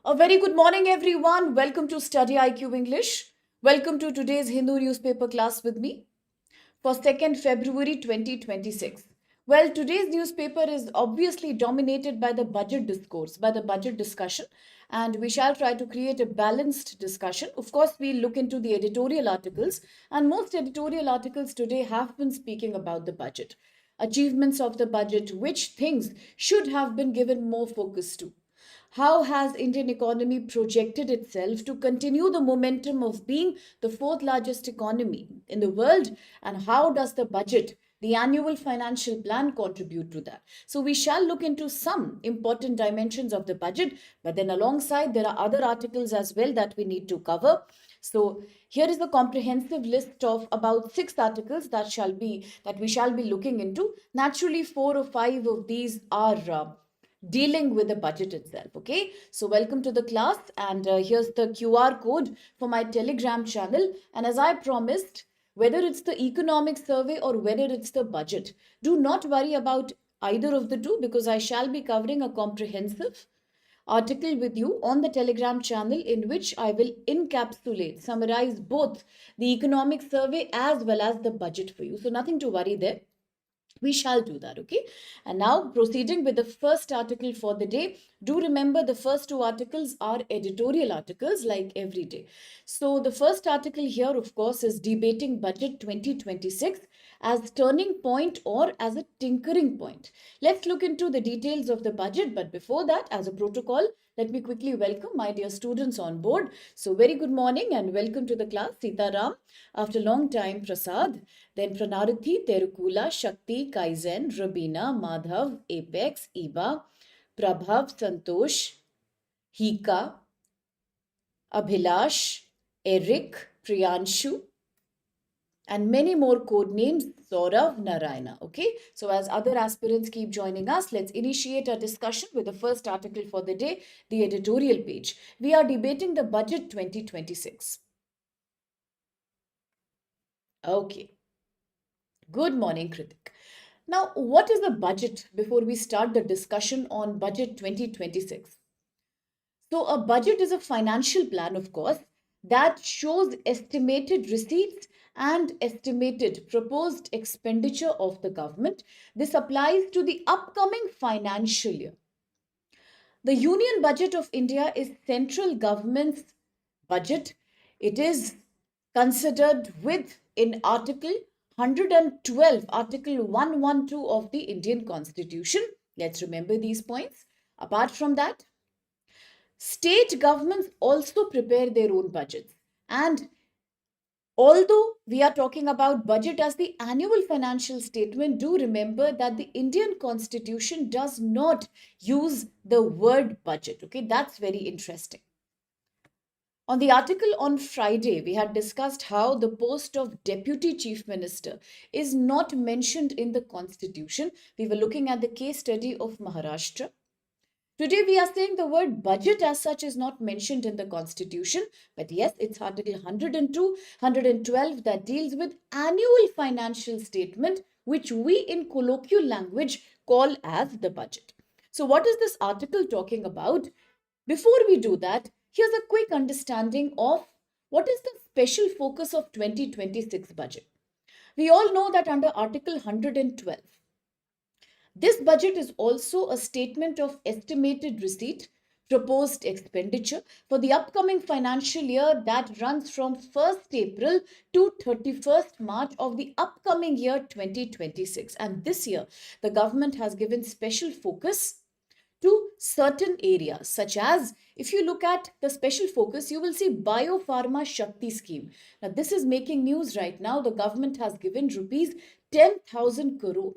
A very good morning, everyone. Welcome to StudyIQ English. Welcome to today's Hindu newspaper class with me for 2nd February 2026. Well, today's newspaper is obviously dominated by the budget discourse, by the budget discussion, and we shall try to create a balanced discussion. Of course, we'll look into the editorial articles, and most editorial articles today have been speaking about the budget, achievements of the budget, which things should have been given more focus to. How has Indian economy projected itself to continue the momentum of being the fourth largest economy in the world? And how does the budget, the annual financial plan, contribute to that? So we shall look into some important dimensions of the budget, but then alongside there are other articles as well that we need to cover. So here is a comprehensive list of about 6 articles that we shall be looking into. Naturally, 4 or 5 of these are dealing with the budget itself. Okay, so welcome to the class, and here's the QR code for my Telegram channel. And as I promised, whether it's the economic survey or whether it's the budget, do not worry about either of the two, because I shall be covering a comprehensive article with you on the Telegram channel in which I will encapsulate, summarize both the economic survey as well as the budget for you. So nothing to worry there. We shall do that. Okay, and now proceeding with the first article for the day. Do remember, the first 2 articles are editorial articles like every day. So the first article here, of course, is debating budget 2026 as turning point or as a tinkering point. Let's look into the details of the budget, but before that, as a protocol, let me quickly welcome my dear students on board. So very good morning and welcome to the class. Sitaram, after long time, Prasad, then Pranarathi, Terukula, Shakti, Kaizen, Rabina, Madhav, Apex, Iba, Prabhav, Santosh, Hika, Abhilash, Eric, Priyanshu, and many more code names, Saurav, Narayana. Okay, so as other aspirants keep joining us, let's initiate our discussion with the first article for the day, the editorial page. We are debating the budget 2026. Okay, good morning, Kritik. Now, what is the budget before we start the discussion on budget 2026? So, a budget is a financial plan, of course, that shows estimated receipts and estimated proposed expenditure of the government. This applies to the upcoming financial year. The Union Budget of India is central government's budget. It is considered in Article 112, Article 112 of the Indian Constitution. Let's remember these points. Apart from that, state governments also prepare their own budgets. And although we are talking about budget as the annual financial statement, do remember that the Indian Constitution does not use the word budget. Okay, that's very interesting. On the article on Friday, we had discussed how the post of Deputy Chief Minister is not mentioned in the Constitution. We were looking at the case study of Maharashtra. Today, we are saying the word budget as such is not mentioned in the Constitution, but yes, it's Article 102, 112 that deals with annual financial statement, which we in colloquial language call as the budget. So, what is this article talking about? Before we do that, here's a quick understanding of what is the special focus of 2026 budget. We all know that under Article 112, this budget is also a statement of estimated receipt, proposed expenditure for the upcoming financial year that runs from 1st April to 31st March of the upcoming year 2026. And this year, the government has given special focus to certain areas, such as, if you look at the special focus, you will see Biopharma Shakti scheme. Now, this is making news right now. The government has given rupees 10,000 crore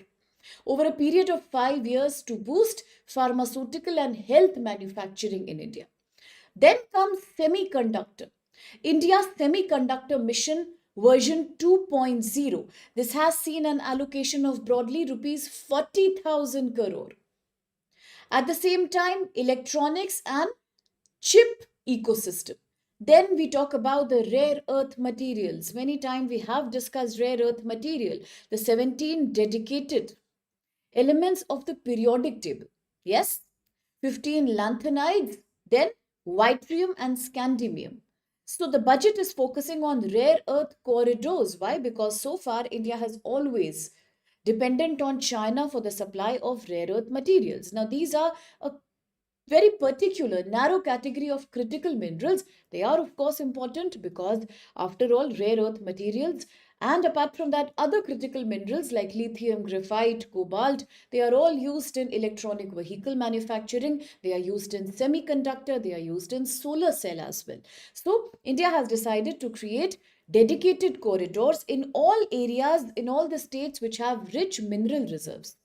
over a period of 5 years to boost pharmaceutical and health manufacturing in India. Then comes semiconductor. India's semiconductor mission version 2.0. This has seen an allocation of broadly rupees 40,000 crore. At the same time, electronics and chip ecosystem. Then we talk about the rare earth materials. Many times we have discussed rare earth material, the 17 dedicated elements of the periodic table. Yes, 15 lanthanides, then yttrium and scandium. So the budget is focusing on rare earth corridors. Why? Because so far India has always dependent on China for the supply of rare earth materials. Now these are a very particular, narrow category of critical minerals. They are, of course, important because, after all, rare earth materials and apart from that, other critical minerals like lithium, graphite, cobalt, they are all used in electronic vehicle manufacturing. They are used in semiconductor. They are used in solar cell as well. So, India has decided to create dedicated corridors in all areas, in all the states which have rich mineral reserves.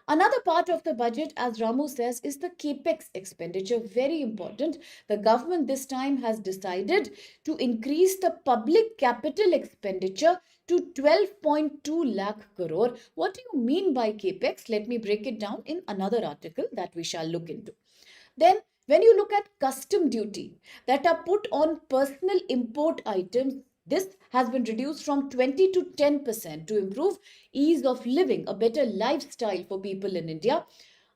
Another part of the budget, as Ramu says, is the Capex expenditure. Very important. The government this time has decided to increase the public capital expenditure to 12.2 lakh crore. What do you mean by Capex? Let me break it down in another article that we shall look into. Then, when you look at custom duty that are put on personal import items, this has been reduced from 20 to 10% to improve ease of living, a better lifestyle for people in India.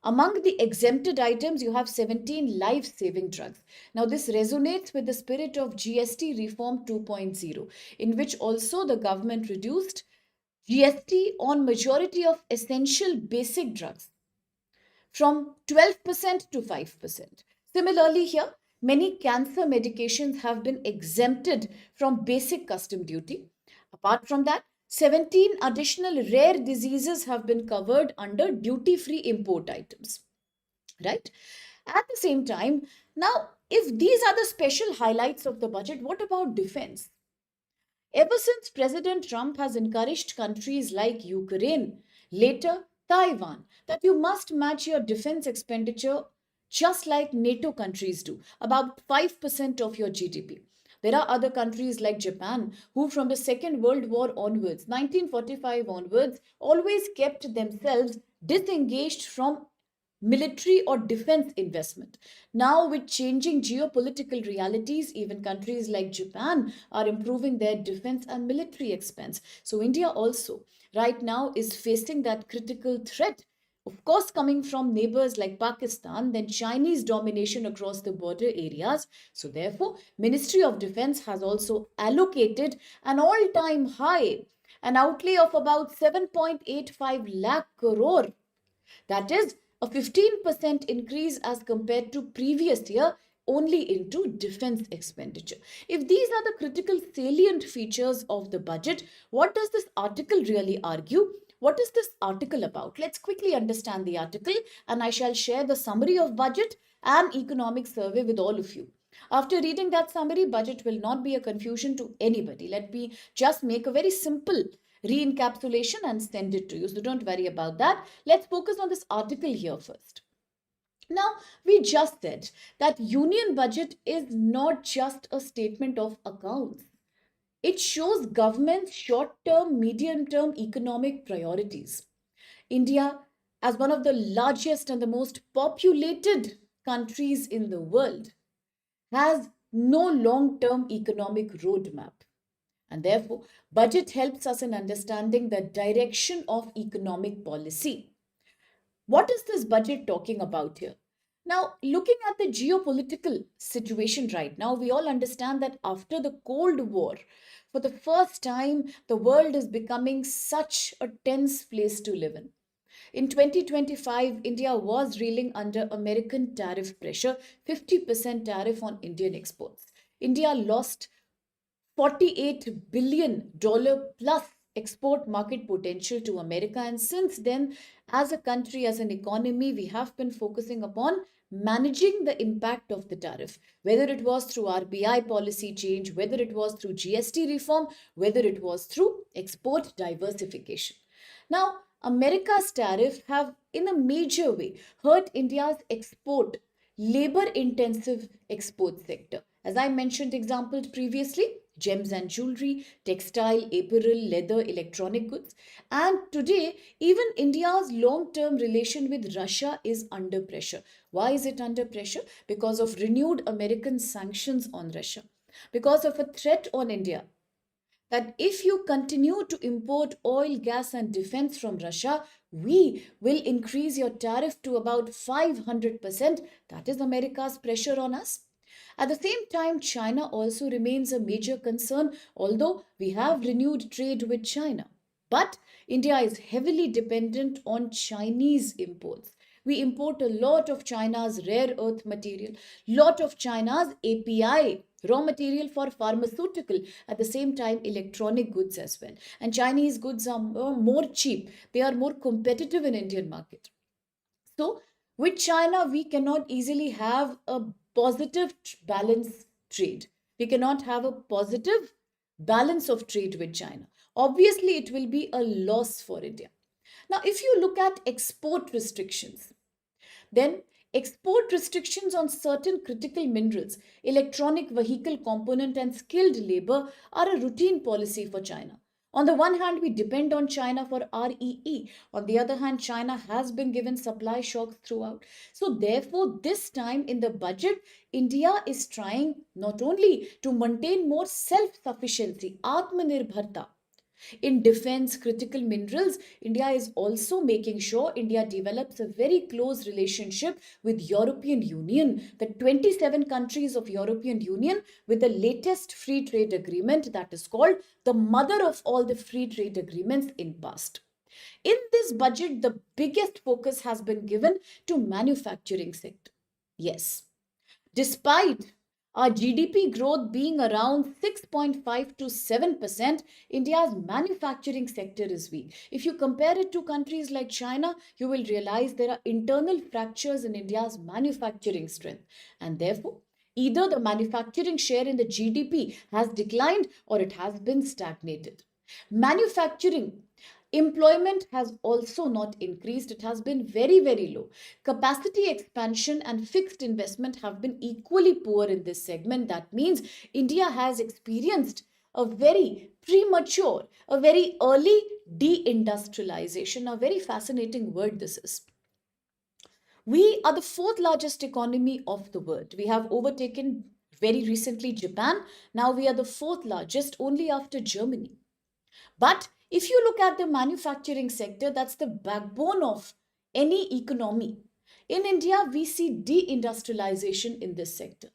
Among the exempted items, you have 17 life saving drugs. Now, this resonates with the spirit of GST Reform 2.0, in which also the government reduced GST on majority of essential basic drugs from 12% to 5%. Similarly, here, many cancer medications have been exempted from basic custom duty. Apart from that, 17 additional rare diseases have been covered under duty free import items. Right? At the same time, now, if these are the special highlights of the budget, what about defense? Ever since President Trump has encouraged countries like Ukraine, later Taiwan, that you must match your defense expenditure just like NATO countries do, about 5% of your GDP. There are other countries like Japan who, from the Second World War onwards, 1945 onwards, always kept themselves disengaged from military or defense investment. Now, with changing geopolitical realities, even countries like Japan are improving their defense and military expense. So, India also right now is facing that critical threat. Of course, coming from neighbors like Pakistan, then Chinese domination across the border areas. So, therefore, Ministry of Defense has also allocated an all-time high, an outlay of about 7.85 lakh crore, that is a 15% increase as compared to previous year only into defense expenditure. If these are the critical salient features of the budget, what does this article really argue? What is this article about? Let's quickly understand the article and I shall share the summary of budget and economic survey with all of you. After reading that summary, budget will not be a confusion to anybody. Let me just make a very simple re-encapsulation and send it to you. So don't worry about that. Let's focus on this article here first. Now, we just said that union budget is not just a statement of accounts. It shows government's short-term, medium-term economic priorities. India, as one of the largest and the most populated countries in the world, has no long-term economic roadmap. And therefore, budget helps us in understanding the direction of economic policy. What is this budget talking about here? Now, looking at the geopolitical situation right now, we all understand that after the Cold War, for the first time, the world is becoming such a tense place to live in. In 2025, India was reeling under American tariff pressure, 50% tariff on Indian exports. India lost $48 billion plus export market potential to America. And since then, as a country, as an economy, we have been focusing upon managing the impact of the tariff, whether it was through RBI policy change, whether it was through GST reform, whether it was through export diversification. Now, America's tariff have in a major way hurt India's export, labor intensive export sector. As I mentioned examples previously, gems and jewelry, textile, apparel, leather, electronic goods. And today, even India's long term relation with Russia is under pressure. Why is it under pressure? Because of renewed American sanctions on Russia, because of a threat on India that if you continue to import oil, gas, and defense from Russia, we will increase your tariff to about 500%. That is America's pressure on us. At the same time, China also remains a major concern, although we have renewed trade with China. But India is heavily dependent on Chinese imports. We import a lot of China's rare earth material, lot of China's API, raw material for pharmaceutical, at the same time electronic goods as well. And Chinese goods are more cheap. They are more competitive in Indian market. So with China, we cannot easily have a positive balance trade. We cannot have a positive balance of trade with China. Obviously, it will be a loss for India. Now, if you look at export restrictions, then export restrictions on certain critical minerals, electronic vehicle component and skilled labor are a routine policy for China. On the one hand, we depend on China for REE. On the other hand, China has been given supply shocks throughout. So, therefore, this time in the budget, India is trying not only to maintain more self sufficiency, Atmanirbharta, in defense, critical minerals, India is also making sure India develops a very close relationship with European Union, the 27 countries of European Union, with the latest free trade agreement that is called the mother of all the free trade agreements in past. In this budget, the biggest focus has been given to manufacturing sector. Yes, despite our GDP growth being around 6.5 to 7%, India's manufacturing sector is weak. If you compare it to countries like China, you will realize there are internal fractures in India's manufacturing strength. And therefore, either the manufacturing share in the GDP has declined or it has been stagnated. Manufacturing employment has also not increased. It has been very, very low. Capacity expansion and fixed investment have been equally poor in this segment. That means India has experienced a very premature, a very early deindustrialization. A very fascinating word this is. We are the fourth largest economy of the world. We have overtaken very recently Japan. Now we are the fourth largest, only after Germany. But if you look at the manufacturing sector, that's the backbone of any economy. In India, we see deindustrialization in this sector.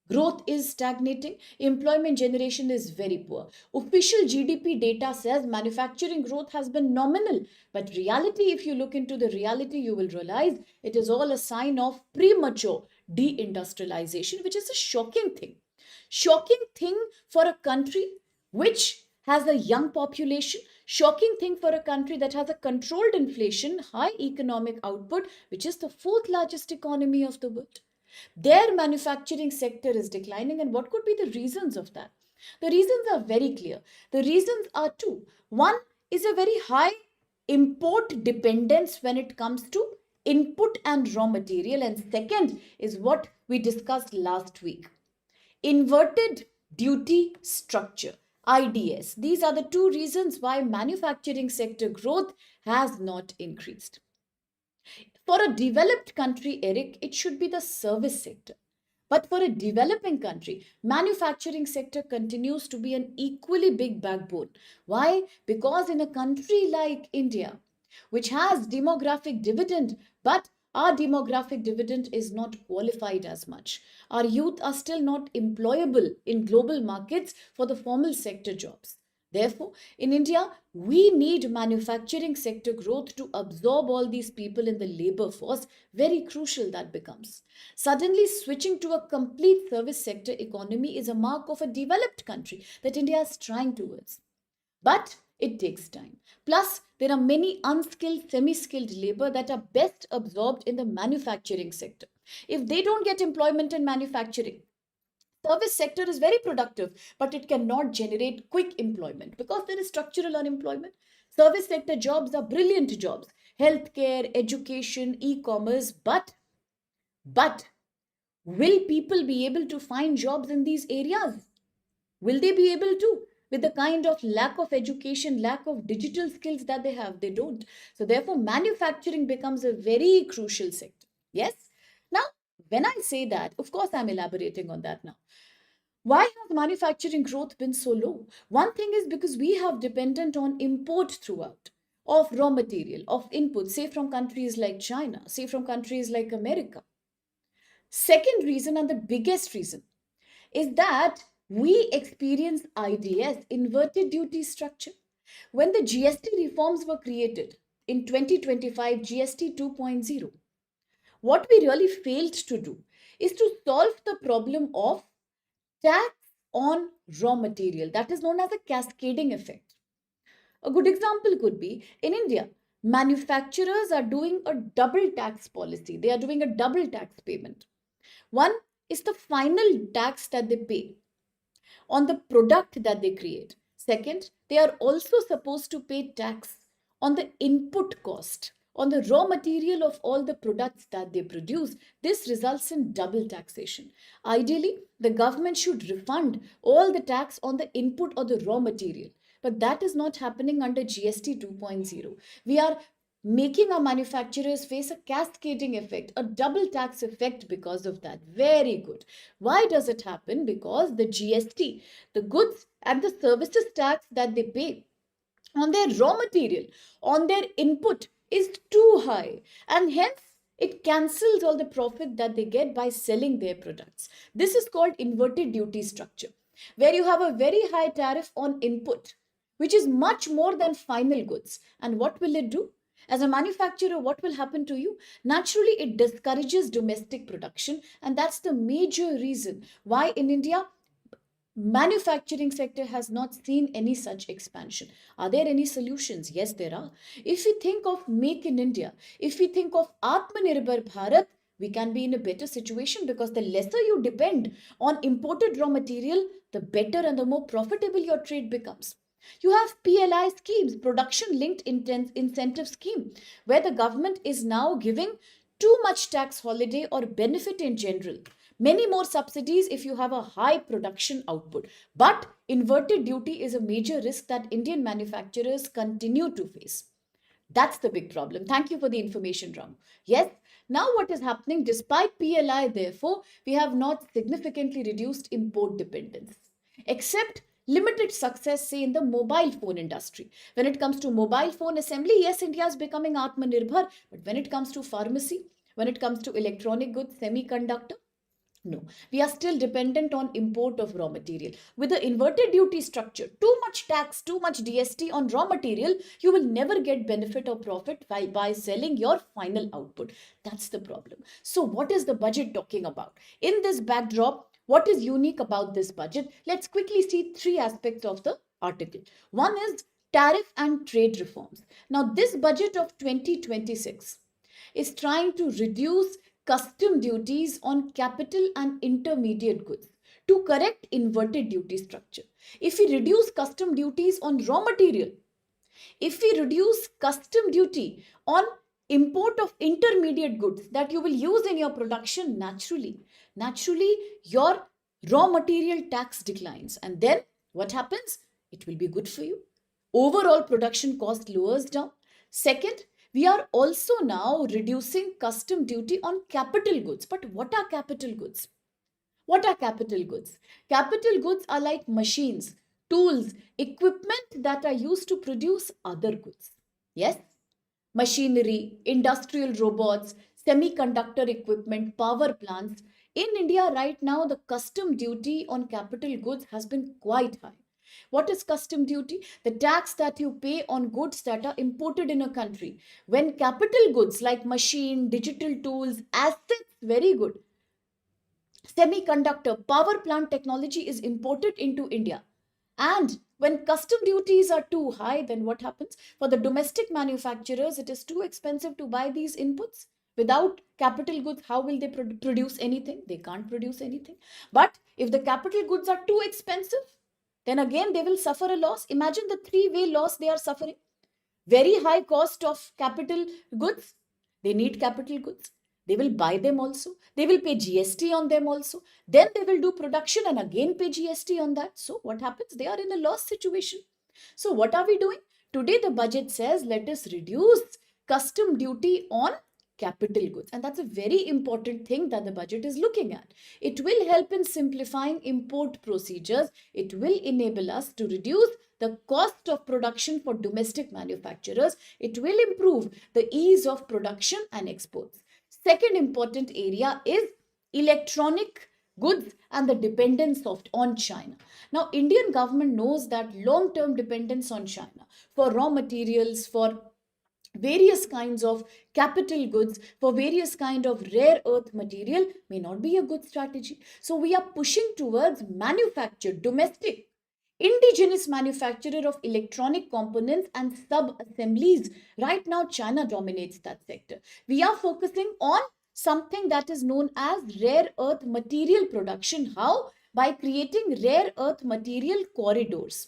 Growth is stagnating, employment generation is very poor. Official GDP data says manufacturing growth has been nominal, but reality, if you look into the reality, you will realize it is all a sign of premature deindustrialization, which is a shocking thing. Shocking thing for a country which has a young population, shocking thing for a country that has a controlled inflation, high economic output, which is the fourth largest economy of the world. Their manufacturing sector is declining, and what could be the reasons of that? The reasons are very clear. The reasons are two. One is a very high import dependence when it comes to input and raw material, and second is what we discussed last week, inverted duty structure, IDS. These are the two reasons why manufacturing sector growth has not increased. For a developed country, Eric, it should be the service sector. But for a developing country, manufacturing sector continues to be an equally big backbone. Why? Because in a country like India, which has demographic dividend, but our demographic dividend is not qualified as much. Our youth are still not employable in global markets for the formal sector jobs. Therefore, in India, we need manufacturing sector growth to absorb all these people in the labor force. Very crucial that becomes. Suddenly, switching to a complete service sector economy is a mark of a developed country that India is trying towards. But it takes time. Plus, there are many unskilled, semi skilled labor that are best absorbed in the manufacturing sector. If they don't get employment in manufacturing, service sector is very productive, but it cannot generate quick employment because there is structural unemployment. Service sector jobs are brilliant jobs, healthcare, education, e-commerce, but will people be able to find jobs in these areas? Will they be able to? With the kind of lack of education, lack of digital skills that they have, they don't. So, therefore, manufacturing becomes a very crucial sector. Yes? Now, when I say that, of course, I'm elaborating on that now. Why has manufacturing growth been so low? One thing is because we have dependent on import throughout of raw material, of input, say from countries like China, say from countries like America. Second reason, and the biggest reason, is that we experience IDS, inverted duty structure. When the GST reforms were created in 2025, GST 2.0, what we really failed to do is to solve the problem of tax on raw material that is known as a cascading effect. A good example could be in India, manufacturers are doing a double tax policy, they are doing a double tax payment. One is the final tax that they pay on the product that they create. Second, they are also supposed to pay tax on the input cost, on the raw material of all the products that they produce. This results in double taxation. Ideally, the government should refund all the tax on the input or the raw material. But that is not happening under GST 2.0. We are making our manufacturers face a cascading effect, a double tax effect because of that. Very good. Why does it happen? Because the GST, the goods and the services tax that they pay on their raw material, on their input is too high, and hence it cancels all the profit that they get by selling their products. This is called inverted duty structure, where you have a very high tariff on input, which is much more than final goods. And what will it do? As a manufacturer, what will happen to you? Naturally, it discourages domestic production, and that's the major reason why in India manufacturing sector has not seen any such expansion. Are there any solutions? Yes, there are. If we think of make in India, if we think of Atmanirbhar Bharat, we can be in a better situation, because the lesser you depend on imported raw material, the better and the more profitable your trade becomes. You have PLI schemes, production linked incentive scheme, where the government is now giving too much tax holiday or benefit in general. Many more subsidies if you have a high production output. But inverted duty is a major risk that Indian manufacturers continue to face. That's the big problem. Thank you for the information, Ram. Yes, now what is happening despite PLI, therefore, we have not significantly reduced import dependence, except limited success, say, in the mobile phone industry. When it comes to mobile phone assembly, yes, India is becoming Atmanirbhar, but when it comes to pharmacy, when it comes to electronic goods, semiconductor, no, we are still dependent on import of raw material. With the inverted duty structure, too much tax, too much DST on raw material, you will never get benefit or profit by selling your final output. That's the problem. So what is the budget talking about? In this backdrop, what is unique about this budget? Let's quickly see three aspects of the article. One is tariff and trade reforms. Now, this budget of 2026 is trying to reduce custom duties on capital and intermediate goods to correct inverted duty structure. If we reduce custom duties on raw material, if we reduce custom duty on import of intermediate goods that you will use in your production, naturally your raw material tax declines. And then what happens? It will be good for you. Overall production cost lowers down. Second, we are also now reducing custom duty on capital goods. But what are capital goods? What are capital goods? Capital goods are like machines, tools, equipment that are used to produce other goods. Yes? Machinery, industrial robots, semiconductor equipment, power plants. In India right now, the custom duty on capital goods has been quite high. What is custom duty? The tax that you pay on goods that are imported in a country. When capital goods like machine, digital tools, assets, very good, semiconductor, power plant technology is imported into India. And when custom duties are too high, then what happens? For the domestic manufacturers, it is too expensive to buy these inputs. Without capital goods, how will they produce anything? They can't produce anything. But if the capital goods are too expensive, then again they will suffer a loss. Imagine the three-way loss they are suffering. Very high cost of capital goods. They need capital goods. They will buy them also. They will pay GST on them also. Then they will do production and again pay GST on that. So what happens? They are in a loss situation. So what are we doing? Today the budget says let us reduce custom duty on capital goods. And that's a very important thing that the budget is looking at. It will help in simplifying import procedures. It will enable us to reduce the cost of production for domestic manufacturers. It will improve the ease of production and exports. Second important area is electronic goods and the dependence of on China. Now, Indian government knows that long-term dependence on China for raw materials, for various kinds of capital goods, for various kind of rare earth material may not be a good strategy. So we are pushing towards manufactured domestic indigenous manufacturer of electronic components and sub assemblies. Right now China dominates that sector. We are focusing on something that is known as rare earth material production. How? By creating rare earth material corridors.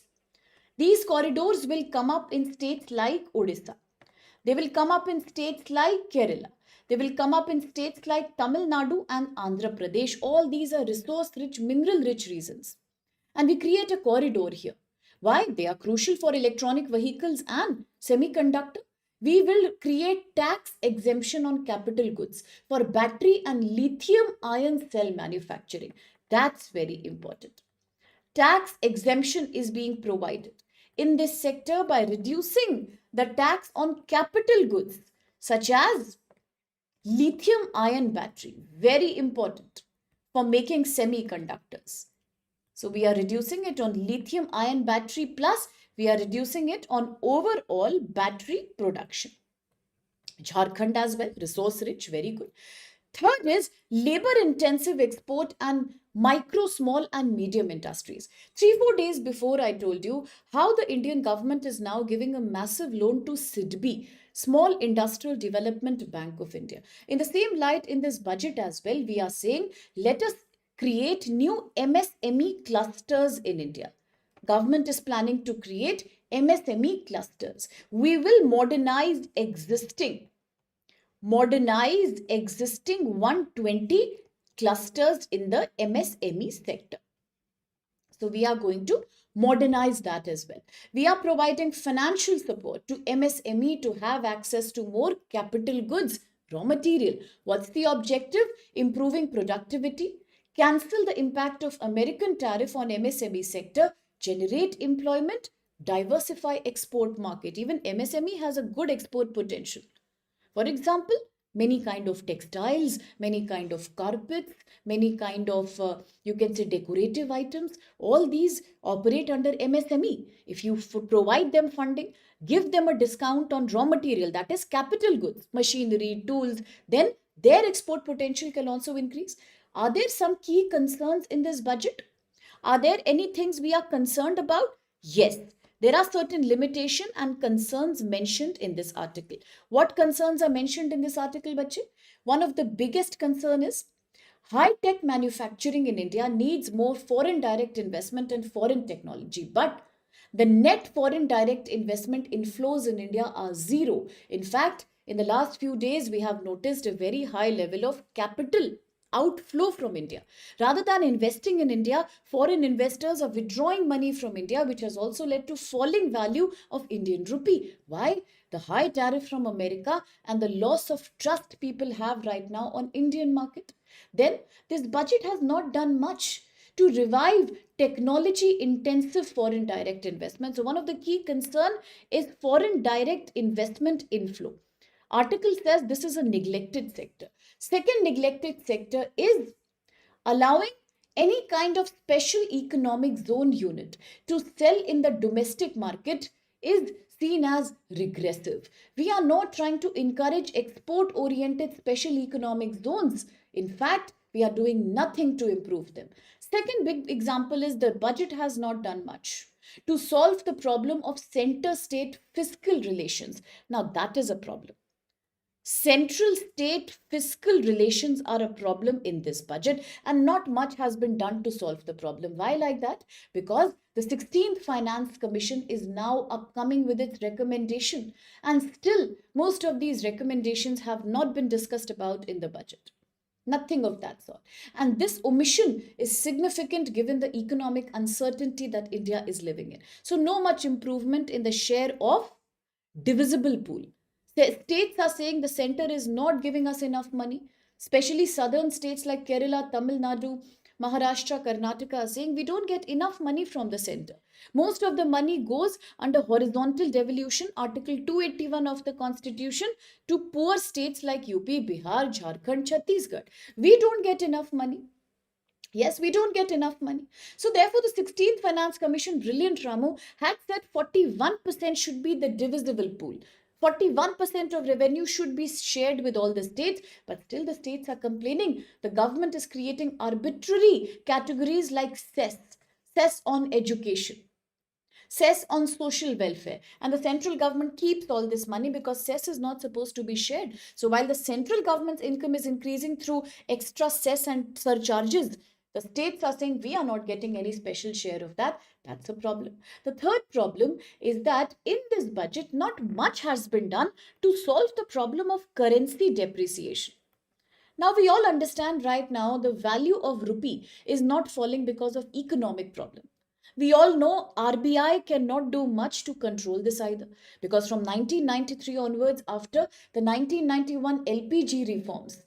These corridors will come up in states like Odisha, they will come up in states like Kerala. They will come up in states like Tamil Nadu and Andhra Pradesh. All these are resource rich, mineral rich regions. And we create a corridor here. Why? They are crucial for electronic vehicles and semiconductor. We will create tax exemption on capital goods for battery and lithium ion cell manufacturing. That's very important. Tax exemption is being provided in this sector by reducing the tax on capital goods such as lithium ion battery, very important for making semiconductors. So we are reducing it on lithium ion battery, plus we are reducing it on overall battery production. Jharkhand as well, resource rich, very good. Third is labor intensive export and micro, small, and medium industries. 3 4 days before, I told you how the Indian government is now giving a massive loan to SIDBI, Small Industrial Development Bank of India. In the same light, in this budget as well, we are saying let us create new MSME clusters in India. Government is planning to create MSME clusters. We will modernize existing 120 clusters in the MSME sector. So we are going to modernize that as well. We are providing financial support to MSME to have access to more capital goods, raw material. What's the objective? Improving productivity, cancel the impact of American tariff on MSME sector, generate employment, diversify export market. Even MSME has a good export potential. For example, many kind of textiles, many kind of carpets, many kind of you can say decorative items. All these operate under MSME. If you provide them funding, give them a discount on raw material, that is capital goods, machinery, tools, then their export potential can also increase. Are there some key concerns in this budget? Are there any things we are concerned about? Yes, there are certain limitations and concerns mentioned in this article. What concerns are mentioned in this article, Bache? One of the biggest concern is high-tech manufacturing in India needs more foreign direct investment and foreign technology. But the net foreign direct investment inflows in India are zero. In fact, in the last few days, we have noticed a very high level of capital outflow from India. Rather than investing in India, foreign investors are withdrawing money from India, which has also led to falling value of Indian rupee. Why? The high tariff from America and the loss of trust people have right now on Indian market. Then this budget has not done much to revive technology intensive foreign direct investment. So one of the key concern is foreign direct investment inflow. Article says this is a neglected sector. Second neglected sector is allowing any kind of special economic zone unit to sell in the domestic market is seen as regressive. We are not trying to encourage export oriented special economic zones. In fact, we are doing nothing to improve them. Second big example is the budget has not done much to solve the problem of center state fiscal relations. Now, that is a problem. Central state fiscal relations are a problem in this budget, and not much has been done to solve the problem. Why like that? Because the 16th Finance Commission is now upcoming with its recommendation, and still most of these recommendations have not been discussed about in the budget. Nothing of that sort. And this omission is significant given the economic uncertainty that India is living in. So, no much improvement in the share of divisible pool. States are saying the center is not giving us enough money, especially southern states like Kerala, Tamil Nadu, Maharashtra, Karnataka are saying we don't get enough money from the center. Most of the money goes under horizontal devolution, Article 281 of the Constitution, to poor states like UP, Bihar, Jharkhand, Chhattisgarh. We don't get enough money. Yes, we don't get enough money. So, therefore, the 16th Finance Commission, brilliant Ramu, had said 41% should be the divisible pool. 41% of revenue should be shared with all the states, but still the states are complaining. The government is creating arbitrary categories like cess on education, cess on social welfare, and the central government keeps all this money because cess is not supposed to be shared. So while the central government's income is increasing through extra cess and surcharges, the states are saying we are not getting any special share of that. That's a problem. The third problem is that in this budget not much has been done to solve the problem of currency depreciation. Now, we all understand right now the value of rupee is not falling because of economic problem. We all know RBI cannot do much to control this either, because from 1993 onwards, after the 1991 LPG reforms,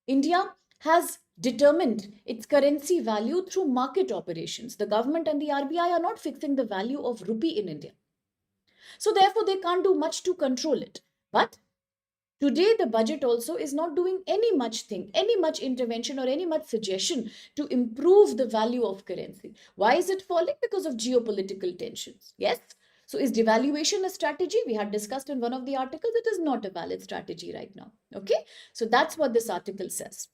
India has determined its currency value through market operations. The government and the RBI are not fixing the value of rupee in India. So therefore, they can't do much to control it. But today, the budget also is not doing any much thing, any much intervention or any much suggestion to improve the value of currency. Why is it falling? Because of geopolitical tensions. Yes. So is devaluation a strategy? We had discussed in one of the articles. It is not a valid strategy right now. Okay. So that's what this article says.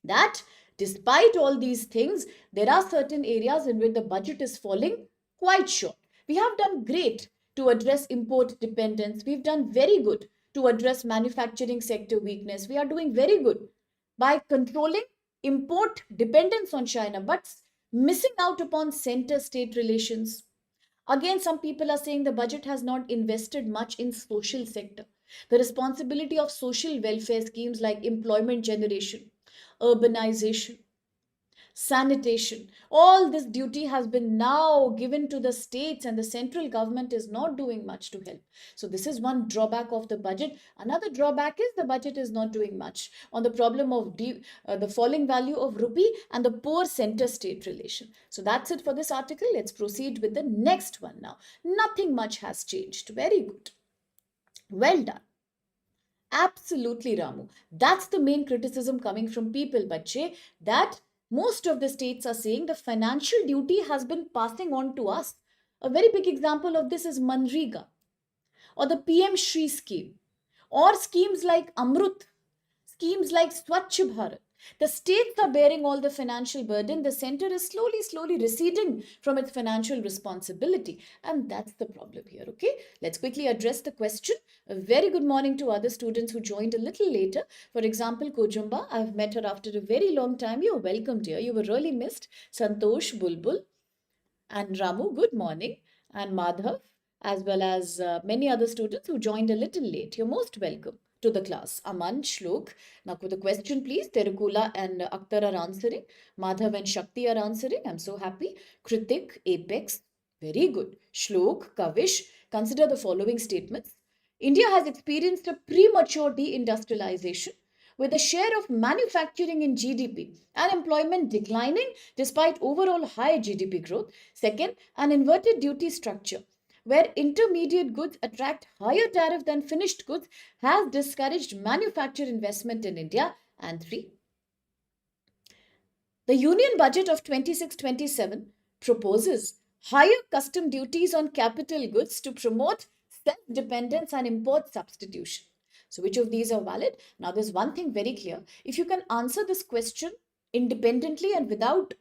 That despite all these things, there are certain areas in which the budget is falling quite short. We have done great to address import dependence. We've done very good to address manufacturing sector weakness. We are doing very good by controlling import dependence on China, but missing out upon center state relations. Again, some people are saying the budget has not invested much in social sector. The responsibility of social welfare schemes like employment generation, urbanization, sanitation, all this duty has been now given to the states, and the central government is not doing much to help. So this is one drawback of the budget. Another drawback is the budget is not doing much on the problem of the falling value of rupee and the poor center state relation. So that's it for this article. Let's proceed with the next one now. Nothing much has changed. Very good. Well done. Absolutely, Ramu. That's the main criticism coming from people, Bache, that most of the states are saying the financial duty has been passing on to us. A very big example of this is Manrega or the PM Shri scheme or schemes like Amrut, schemes like Swachh Bharat. The states are bearing all the financial burden. The center is slowly receding from its financial responsibility. And that's the problem here, okay? Let's quickly address the question. A very good morning to other students who joined a little later. For example, Kojumba, I've met her after a very long time. You're welcome, dear. You were really missed. Santosh Bulbul and Ramu, good morning. And Madhav, as well as many other students who joined a little late. You're most welcome to the class. Aman, Shlok. Now, for the question, please. Terukula and Akhtar are answering. Madhav and Shakti are answering. I'm so happy. Kritik, Apex. Very good. Shlok, Kavish. Consider the following statements. India has experienced a premature deindustrialization with the share of manufacturing in GDP and employment declining despite overall high GDP growth. Second, an inverted duty structure where intermediate goods attract higher tariff than finished goods has discouraged manufacture investment in India. And three, the Union Budget of 26-27 proposes higher custom duties on capital goods to promote self-dependence and import substitution. So which of these are valid? Now there's one thing very clear. If you can answer this question independently and without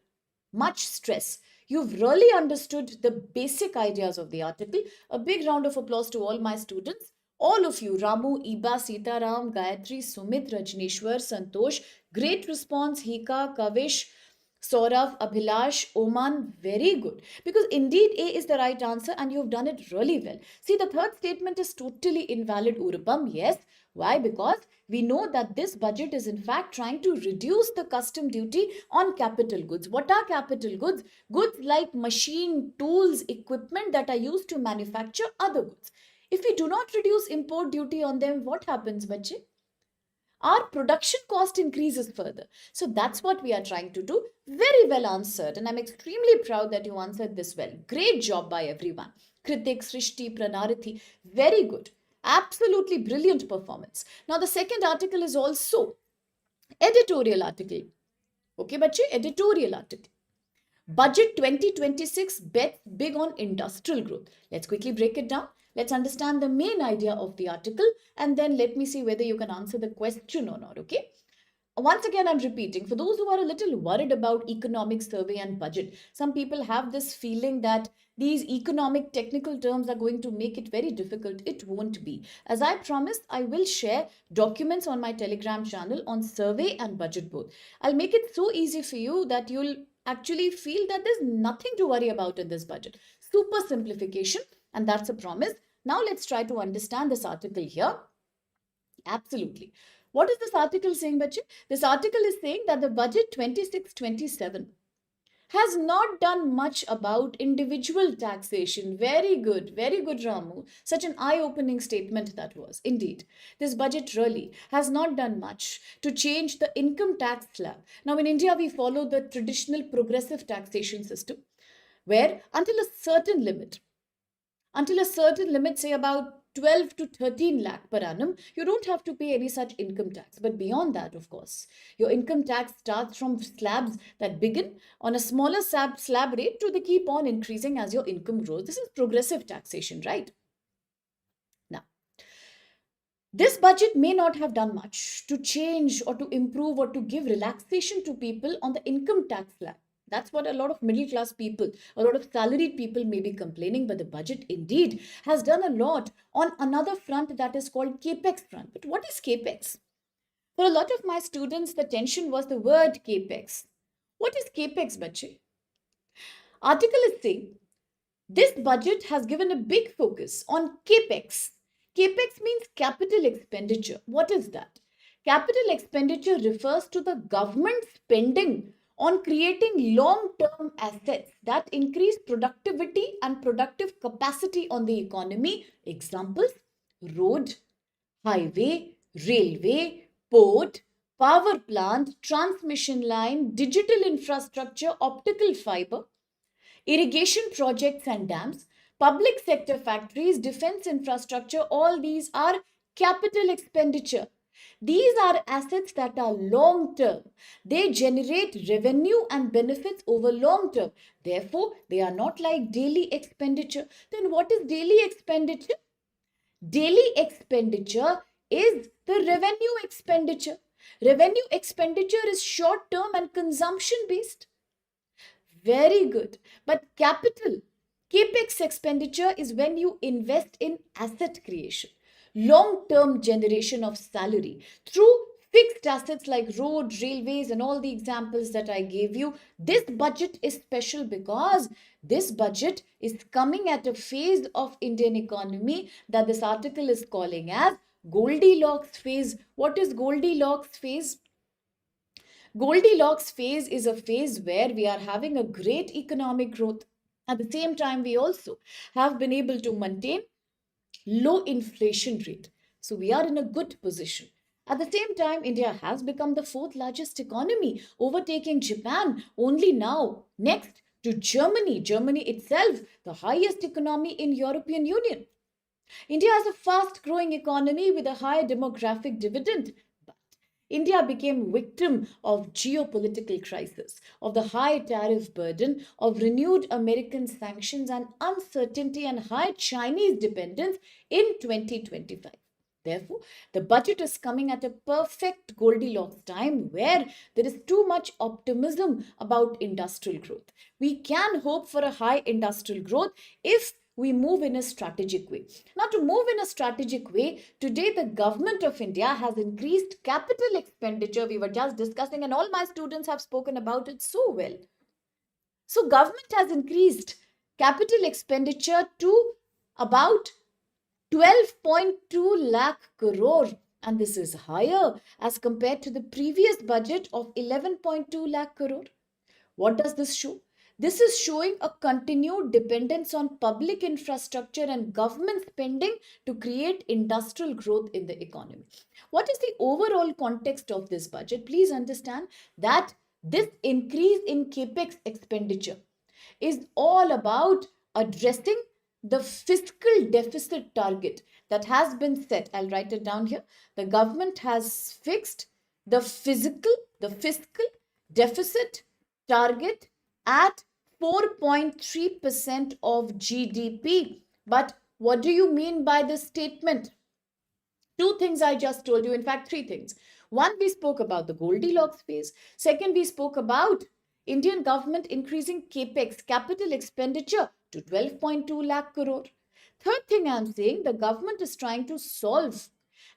much stress, you've really understood the basic ideas of the article. A big round of applause to all my students. All of you, Ramu, Iba, Sitaram, Gayatri, Sumit, Rajneshwar, Santosh, great response, Hika, Kavish, Saurav, Abhilash, Oman, very good. Because indeed A is the right answer and you've done it really well. See, the third statement is totally invalid, Urupam. Yes. Why? Because we know that this budget is in fact trying to reduce the custom duty on capital goods. What are capital goods? Goods like machine, tools, equipment that are used to manufacture other goods. If we do not reduce import duty on them, what happens, Bache? Our production cost increases further. So that's what we are trying to do. Very well answered. And I'm extremely proud that you answered this well. Great job by everyone. Kritik, Srishti, Pranarithi. Very good. Absolutely brilliant performance. Now the second article is also editorial article. Okay, bache, editorial article. Budget 2026 bets big on industrial growth. Let's quickly break it down. Let's understand the main idea of the article and then let me see whether you can answer the question or not. Okay. Once again, I'm repeating, for those who are a little worried about economic survey and budget, some people have this feeling that these economic technical terms are going to make it very difficult. It won't be. As I promised, I will share documents on my Telegram channel on survey and budget both. I'll make it so easy for you that you'll actually feel that there's nothing to worry about in this budget. Super simplification, and that's a promise. Now let's try to understand this article here. Absolutely. What is this article saying, Bache? This article is saying that the budget 26-27 has not done much about individual taxation. Very good, Ramu. Such an eye opening statement that was. Indeed, this budget really has not done much to change the income tax slab. Now, in India, we follow the traditional progressive taxation system where until a certain limit, say about 12 to 13 lakh per annum, you don't have to pay any such income tax. But beyond that, of course, your income tax starts from slabs that begin on a smaller slab rate to they keep on increasing as your income grows. This is progressive taxation, right? Now, this budget may not have done much to change or to improve or to give relaxation to people on the income tax slab. That's what a lot of middle class people, a lot of salaried people may be complaining. But the budget indeed has done a lot on another front that is called Capex front. But what is Capex? For a lot of my students, the tension was the word Capex. What is Capex, Bache? Article is saying this budget has given a big focus on Capex. Capex means capital expenditure. What is that? Capital expenditure refers to the government spending on creating long-term assets that increase productivity and productive capacity on the economy. Examples: road, highway, railway, port, power plant, transmission line, digital infrastructure, optical fiber, irrigation projects and dams, public sector factories, defense infrastructure. All these are capital expenditure. These are assets that are long term. They generate revenue and benefits over long term. Therefore, they are not like daily expenditure. Then what is daily expenditure? Daily expenditure is the revenue expenditure. Revenue expenditure is short term and consumption based. Very good. But Capex expenditure is when you invest in asset creation, long term generation of salary through fixed assets like road, railways, and all the examples that I gave you. This budget is special because this budget is coming at a phase of Indian economy that this article is calling as Goldilocks phase. What is Goldilocks phase? Goldilocks phase is a phase where we are having a great economic growth. At the same time, we also have been able to maintain low inflation rate. So we are in a good position. At the same time, India has become the fourth largest economy, overtaking Japan only now, next to Germany. Germany itself, the highest economy in European Union. India has a fast growing economy with a high demographic dividend. India became victim of geopolitical crisis, of the high tariff burden, of renewed American sanctions and uncertainty and high Chinese dependence in 2025. Therefore, the budget is coming at a perfect Goldilocks time where there is too much optimism about industrial growth. We can hope for a high industrial growth if we move in a strategic way. Now, to move in a strategic way, today the government of India has increased capital expenditure. We were just discussing, and all my students have spoken about it so well. So, government has increased capital expenditure to about 12.2 lakh crore, and this is higher as compared to the previous budget of 11.2 lakh crore. What does this show? This is showing a continued dependence on public infrastructure and government spending to create industrial growth in the economy. What is the overall context of this budget? Please understand that this increase in capex expenditure is all about addressing the fiscal deficit target that has been set. I'll write it down here. The government has fixed the fiscal deficit target at 4.3% of GDP. But what do you mean by this statement? Two things I just told you, in fact, three things. One, we spoke about the Goldilocks phase. Second, we spoke about Indian government increasing Capex, capital expenditure, to 12.2 lakh crore. Third thing I'm saying, the government is trying to solve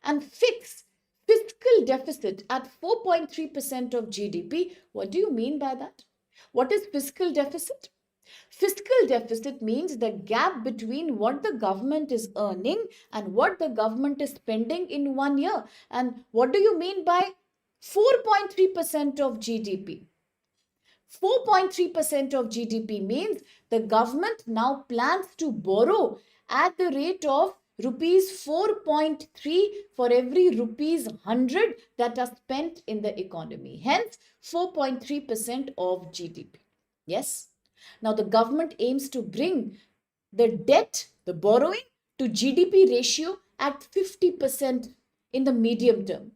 and fix fiscal deficit at 4.3% of GDP. What do you mean by that? What is fiscal deficit? Fiscal deficit means the gap between what the government is earning and what the government is spending in 1 year. And what do you mean by 4.3% of GDP? 4.3% of GDP means the government now plans to borrow at the rate of rupees 4.3 for every rupees 100 that are spent in the economy. Hence, 4.3% of GDP. Yes. Now, the government aims to bring the debt, the borrowing to GDP ratio at 50% in the medium term.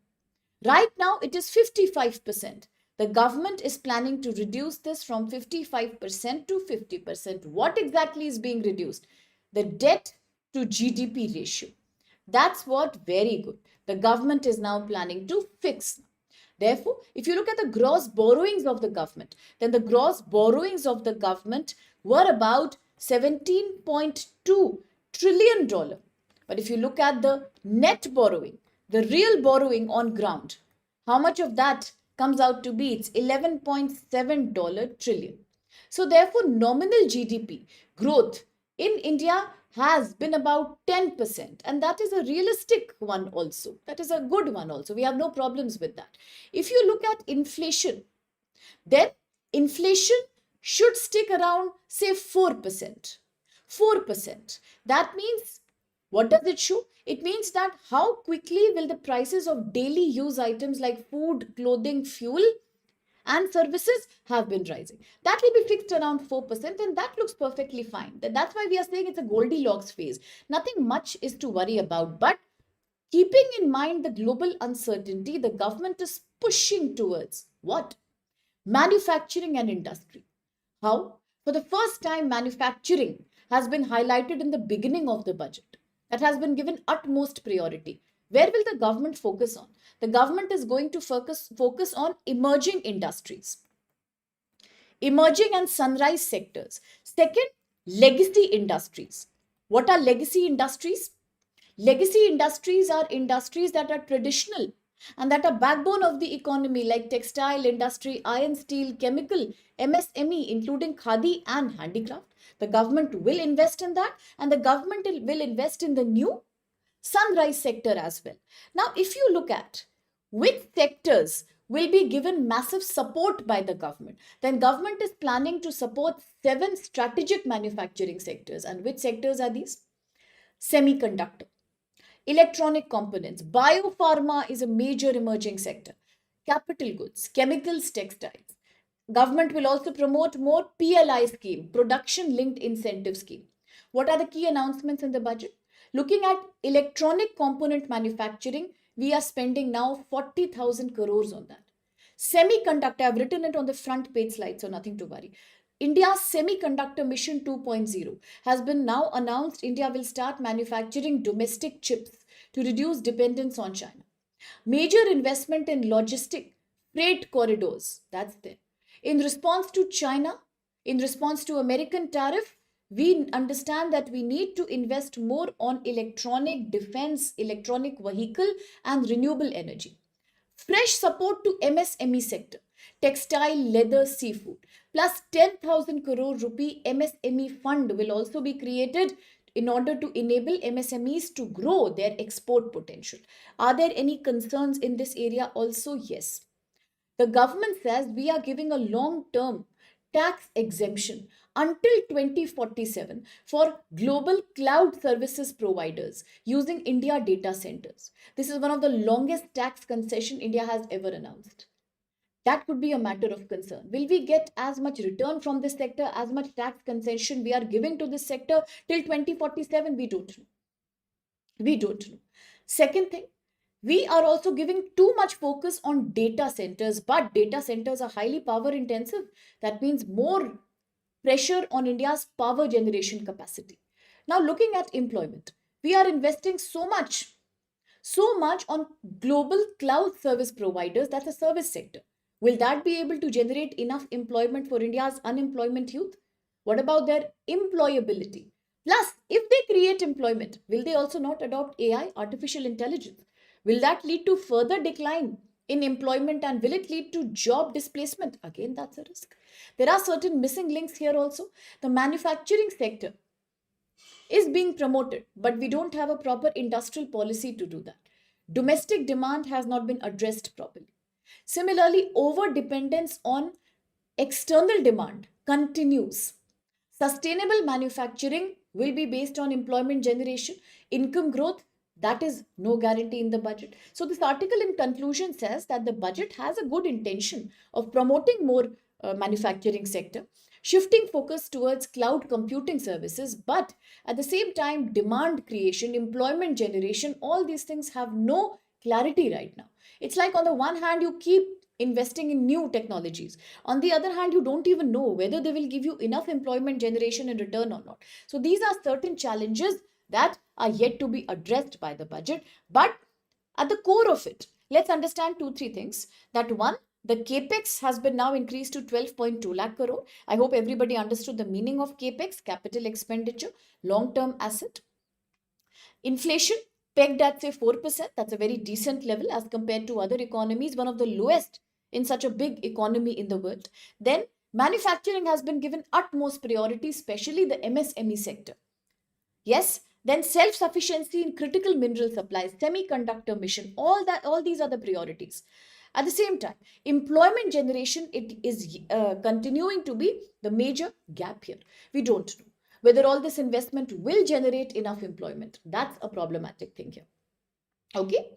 Right now, it is 55%. The government is planning to reduce this from 55% to 50%. What exactly is being reduced? The debt to GDP ratio. That's what, very good. The government is now planning to fix. Therefore, if you look at the gross borrowings of the government, then the gross borrowings of the government were about $17.2 trillion. But if you look at the net borrowing, the real borrowing on ground, how much of that comes out to be? It's $11.7 trillion. So therefore, nominal GDP growth in India has been about 10%, and that is a realistic one also. That is a good one also. We have no problems with that. If you look at inflation, then inflation should stick around, say, 4%. 4%. That means, what does it show? It means that how quickly will the prices of daily use items like food, clothing, fuel, and services have been rising. That will be fixed around 4%, and that looks perfectly fine. That's why we are saying it's a Goldilocks phase. Nothing much is to worry about. But keeping in mind the global uncertainty, the government is pushing towards what? Manufacturing and industry. How? For the first time, manufacturing has been highlighted in the beginning of the budget. That has been given utmost priority. Where will the government focus on? The government is going to focus on emerging industries, emerging and sunrise sectors. Second, legacy industries. What are legacy industries? Legacy industries are industries that are traditional and that are backbone of the economy, like textile industry, iron, steel, chemical, MSME, including khadi and handicraft. The government will invest in that, and the government will invest in the new sunrise sector as well. Now, if you look at which sectors will be given massive support by the government, then government is planning to support 7 strategic manufacturing sectors. And which sectors are these? Semiconductor, electronic components, biopharma is a major emerging sector, capital goods, chemicals, textiles. Government will also promote more PLI scheme, production linked incentive scheme. What are the key announcements in the budget? Looking at electronic component manufacturing, we are spending now 40,000 crores on that. Semiconductor, I've written it on the front page slide, so nothing to worry. India's Semiconductor Mission 2.0 has been now announced. India will start manufacturing domestic chips to reduce dependence on China. Major investment in logistic freight corridors, that's there. In response to China, in response to American tariff, we understand that we need to invest more on electronic defense, electronic vehicle, and renewable energy. Fresh support to MSME sector, textile, leather, seafood, plus 10,000 crore rupee MSME fund will also be created in order to enable MSMEs to grow their export potential. Are there any concerns in this area also? Yes. The government says we are giving a long-term tax exemption until 2047 for global cloud services providers using India data centers. This is one of the longest tax concession India has ever announced. That could be a matter of concern. Will we get as much return from this sector, as much tax concession we are giving to this sector till 2047? We don't know. We don't know. Second thing, We are also giving too much focus on data centers, but data centers are highly power intensive. That means more pressure on India's power generation capacity. Now, looking at employment, we are investing so much on global cloud service providers. That's a service sector. Will that be able to generate enough employment for India's unemployment youth? What about their employability? Plus, if they create employment, will they also not adopt AI, artificial intelligence? Will that lead to further decline in employment, and will it lead to job displacement? Again, that's a risk. There are certain missing links here also. The manufacturing sector is being promoted, but we don't have a proper industrial policy to do that. Domestic demand has not been addressed properly. Similarly, over dependence on external demand continues. Sustainable manufacturing will be based on employment generation, income growth. That is no guarantee in the budget. So, this article in conclusion says that the budget has a good intention of promoting more manufacturing sector, shifting focus towards cloud computing services, but at the same time, demand creation, employment generation, all these things have no clarity right now. It's like on the one hand, you keep investing in new technologies. On the other hand, you don't even know whether they will give you enough employment generation in return or not. So these are certain challenges that are yet to be addressed by the budget. But at the core of it, let's understand two, three things. That one, the Capex has been now increased to 12.2 lakh crore. I hope everybody understood the meaning of Capex, capital expenditure, long-term asset. Inflation pegged at say 4%, that's a very decent level as compared to other economies, one of the lowest in such a big economy in the world. Then manufacturing has been given utmost priority, especially the MSME sector. Yes, then self-sufficiency in critical mineral supplies, semiconductor mission, all these are the priorities. At the same time, employment generation, it is continuing to be the major gap here. We don't know whether all this investment will generate enough employment. That's a problematic thing here. Okay?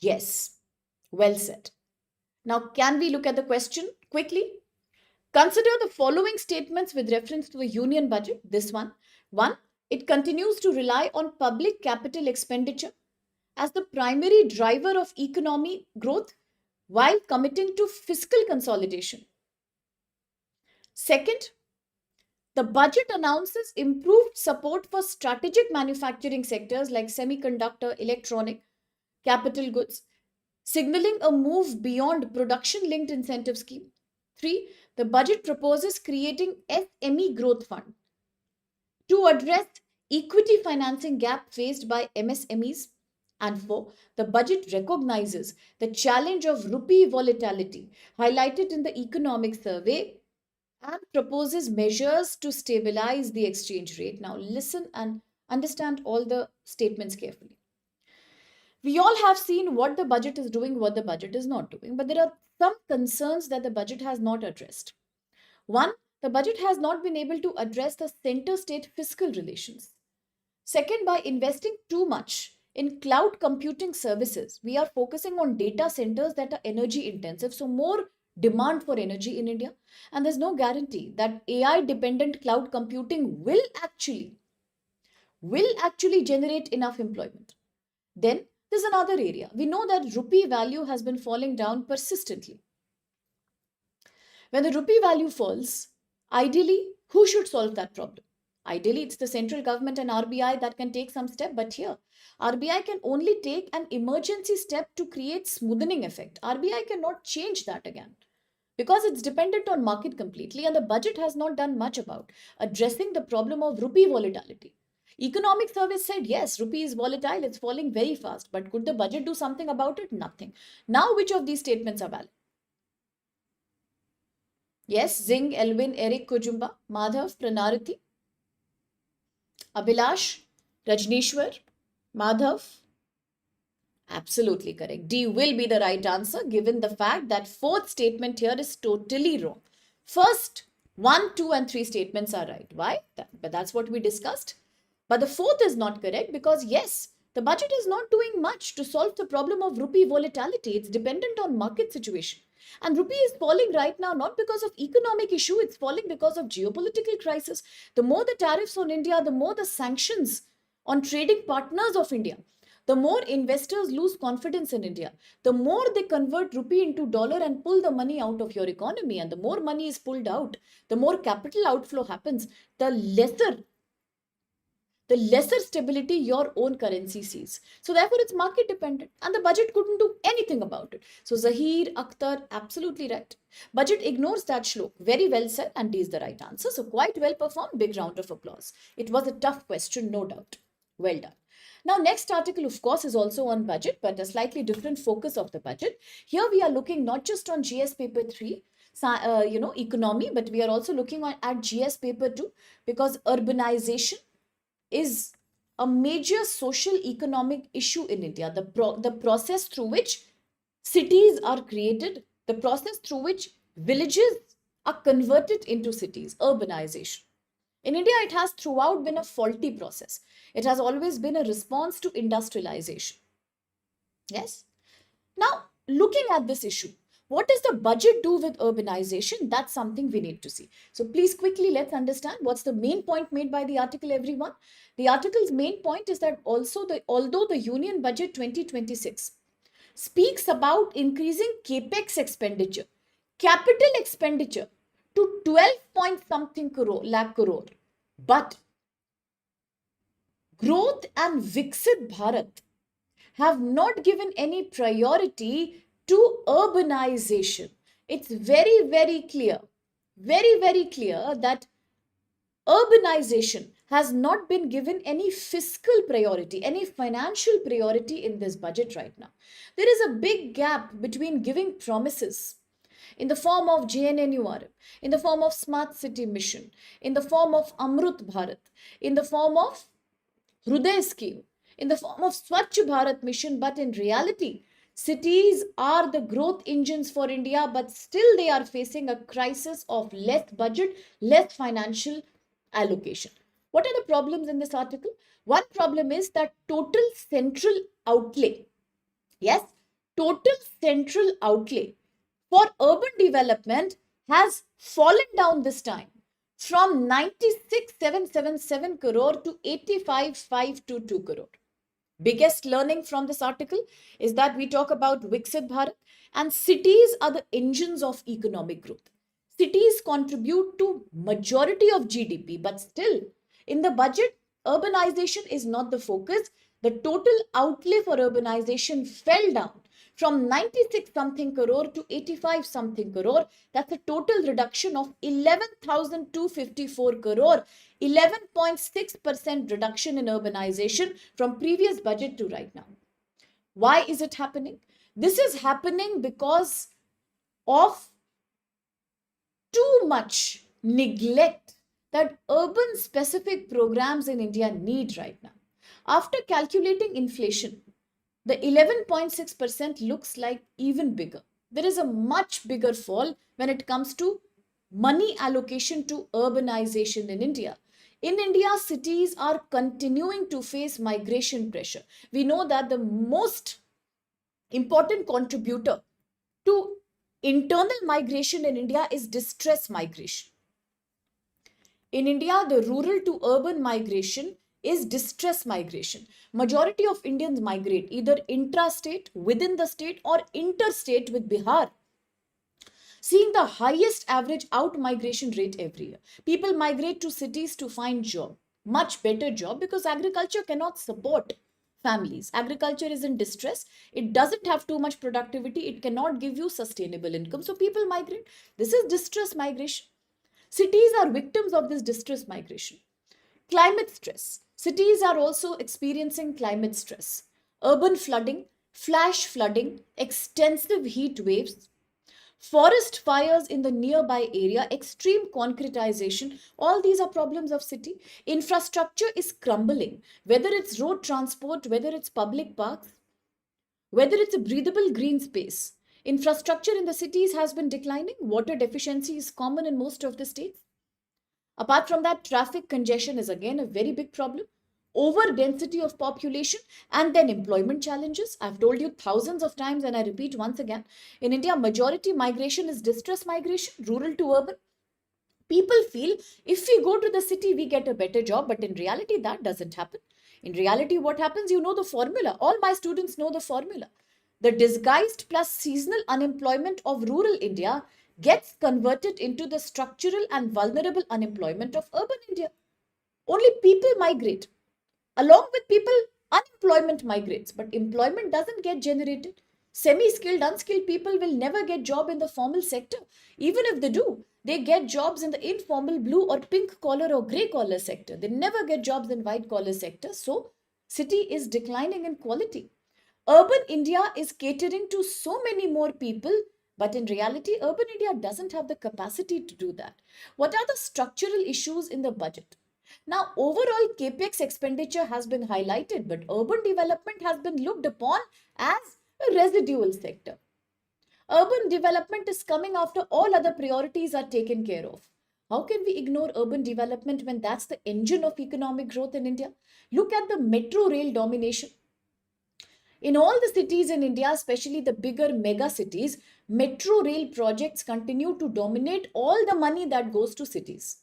Yes. Well said. Now, can we look at the question quickly? Consider the following statements with reference to the union budget. This one. One, it continues to rely on public capital expenditure as the primary driver of economic growth while committing to fiscal consolidation. Second, the budget announces improved support for strategic manufacturing sectors like semiconductor, electronic, capital goods, signaling a move beyond production linked incentive scheme. 3. The budget proposes creating SME growth fund to address equity financing gap faced by MSMEs. And 4. The budget recognizes the challenge of rupee volatility highlighted in the economic survey and proposes measures to stabilize the exchange rate. Now, listen and understand all the statements carefully. We all have seen what the budget is doing, what the budget is not doing, but there are some concerns that the budget has not addressed. One, the budget has not been able to address the center state fiscal relations. Second, by investing too much in cloud computing services, we are focusing on data centers that are energy intensive, so more demand for energy in India, and there's no guarantee that AI dependent cloud computing will actually generate enough employment. Then there's another area. We know that rupee value has been falling down persistently. When the rupee value falls, ideally, who should solve that problem? Ideally, it's the central government and RBI that can take some step, but here, RBI can only take an emergency step to create smoothing effect. RBI cannot change that again because it's dependent on market completely, and the budget has not done much about addressing the problem of rupee volatility. Economic service said yes, rupee is volatile, it's falling very fast, but could the budget do something about it? Nothing. Now, which of these statements are valid? Yes, Zing, Elvin, Eric, Kujumba, Madhav, Pranarthi, Abhilash, Rajnishwar, Madhav. Absolutely correct. D will be the right answer given the fact that fourth statement here is totally wrong. First, 1, 2 and 3 statements are right. Why? But that's what we discussed. But the fourth is not correct because yes, the budget is not doing much to solve the problem of rupee volatility. It's dependent on market situation. And rupee is falling right now not because of economic issue, it's falling because of geopolitical crisis. The more the tariffs on India, the more the sanctions on trading partners of India. the more investors lose confidence in India. The more they convert rupee into dollar and pull the money out of your economy, and the more money is pulled out, the more capital outflow happens, the lesser stability your own currency sees. So therefore, it's market dependent, and the budget couldn't do anything about it. So Zahir Akhtar, absolutely right. Budget ignores that shlok. Very well said, and is the right answer. So quite well performed. Big round of applause. It was a tough question, no doubt. Well done. Now, next article, of course, is also on budget, but a slightly different focus of the budget. Here we are looking not just on GS paper 3, economy, but we are also looking at GS paper 2, because urbanization is a major social economic issue in India. The process through which cities are created, the process through which villages are converted into cities, urbanization. In India, it has throughout been a faulty process. It has always been a response to industrialization. Yes? Now, looking at this issue, what does the budget do with urbanization? That's something we need to see. So please quickly let's understand what's the main point made by the article, everyone. The article's main point is that although the Union Budget 2026 speaks about increasing Capex expenditure, capital expenditure to 12 point something lakh crore, but growth and Viksit Bharat have not given any priority to urbanization. It's very, very clear that urbanization has not been given any fiscal priority, any financial priority in this budget right now. There is a big gap between giving promises in the form of JNNURM, in the form of Smart City Mission, in the form of Amrut Bharat, in the form of Hruday Scheme, in the form of Swachh Bharat Mission, but in reality, cities are the growth engines for India, but still they are facing a crisis of less budget, less financial allocation. What are the problems in this article? One problem is that total central outlay, yes, total central outlay for urban development has fallen down this time from 96,777 crore to 85,522 crore. Biggest learning from this article is that we talk about Viksit Bharat, and cities are the engines of economic growth. Cities contribute to majority of GDP, but still in the budget, urbanization is not the focus. The total outlay for urbanization fell down from 96 something crore to 85 something crore. That's a total reduction of 11,254 crore, 11.6% reduction in urbanization from previous budget to right now. Why is it happening? This is happening because of too much neglect that urban specific programs in India need right now. After calculating inflation, the 11.6% looks like even bigger. There is a much bigger fall when it comes to money allocation to urbanization in India. In India, cities are continuing to face migration pressure. We know that the most important contributor to internal migration in India is distress migration. In India, the rural to urban migration is distress migration. Majority of Indians migrate either intrastate, within the state, or interstate with Bihar, seeing the highest average out migration rate every year. People migrate to cities to find job, much better job, because agriculture cannot support families. Agriculture is in distress. It doesn't have too much productivity. It cannot give you sustainable income. So people migrate. This is distress migration. Cities are victims of this distress migration. Climate stress. Cities are also experiencing climate stress. Urban flooding, flash flooding, extensive heat waves, forest fires in the nearby area, extreme concretization, all these are problems of city. Infrastructure is crumbling, whether it's road transport, whether it's public parks, whether it's a breathable green space. Infrastructure in the cities has been declining. Water deficiency is common in most of the states. Apart from that, traffic congestion is again a very big problem. Over density of population, and then employment challenges. I've told you thousands of times, and I repeat once again, in India, majority migration is distress migration, rural to urban. People feel if we go to the city, we get a better job, but in reality, that doesn't happen. In reality, what happens? You know the formula. All my students know the formula. The disguised plus seasonal unemployment of rural India gets converted into the structural and vulnerable unemployment of urban India. Only people migrate. Along with people, unemployment migrates, but employment doesn't get generated. Semi-skilled, unskilled people will never get job in the formal sector. Even if they do, they get jobs in the informal blue or pink collar or grey collar sector. They never get jobs in white collar sector. So, city is declining in quality. Urban India is catering to so many more people, but in reality, urban India doesn't have the capacity to do that. What are the structural issues in the budget? Now, overall Capex expenditure has been highlighted, but urban development has been looked upon as a residual sector. Urban development is coming after all other priorities are taken care of. How can we ignore urban development when that's the engine of economic growth in India? Look at the metro rail domination. In all the cities in India, especially the bigger mega cities, metro rail projects continue to dominate all the money that goes to cities.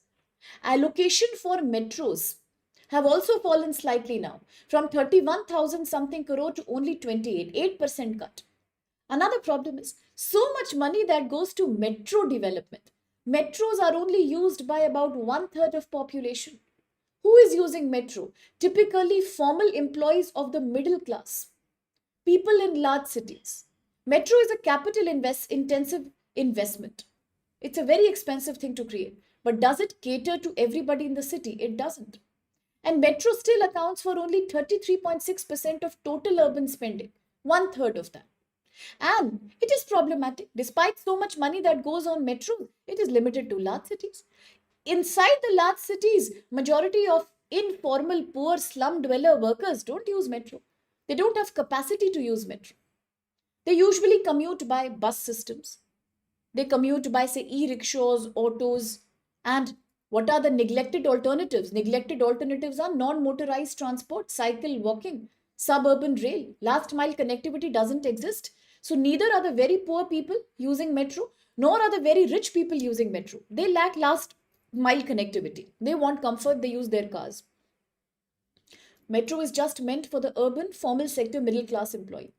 Allocation for metros have also fallen slightly now, from 31,000 something crore to only 28, 8% cut. Another problem is so much money that goes to metro development. Metros are only used by about one third of population. Who is using metro? Typically formal employees of the middle class, people in large cities. Metro is a capital intensive investment. It's a very expensive thing to create. But does it cater to everybody in the city? It doesn't. And metro still accounts for only 33.6% of total urban spending, one third of that. And it is problematic. Despite so much money that goes on metro, it is limited to large cities. Inside the large cities, majority of informal, poor, slum dweller workers don't use metro. They don't have capacity to use metro. They usually commute by bus systems. They commute by, say, e-rickshaws, autos. And what are the neglected alternatives? Neglected alternatives are non-motorized transport, cycle, walking, suburban rail. Last mile connectivity doesn't exist. So neither are the very poor people using metro, nor are the very rich people using metro. They lack last mile connectivity. They want comfort, they use their cars. Metro is just meant for the urban, formal sector, middle class employee.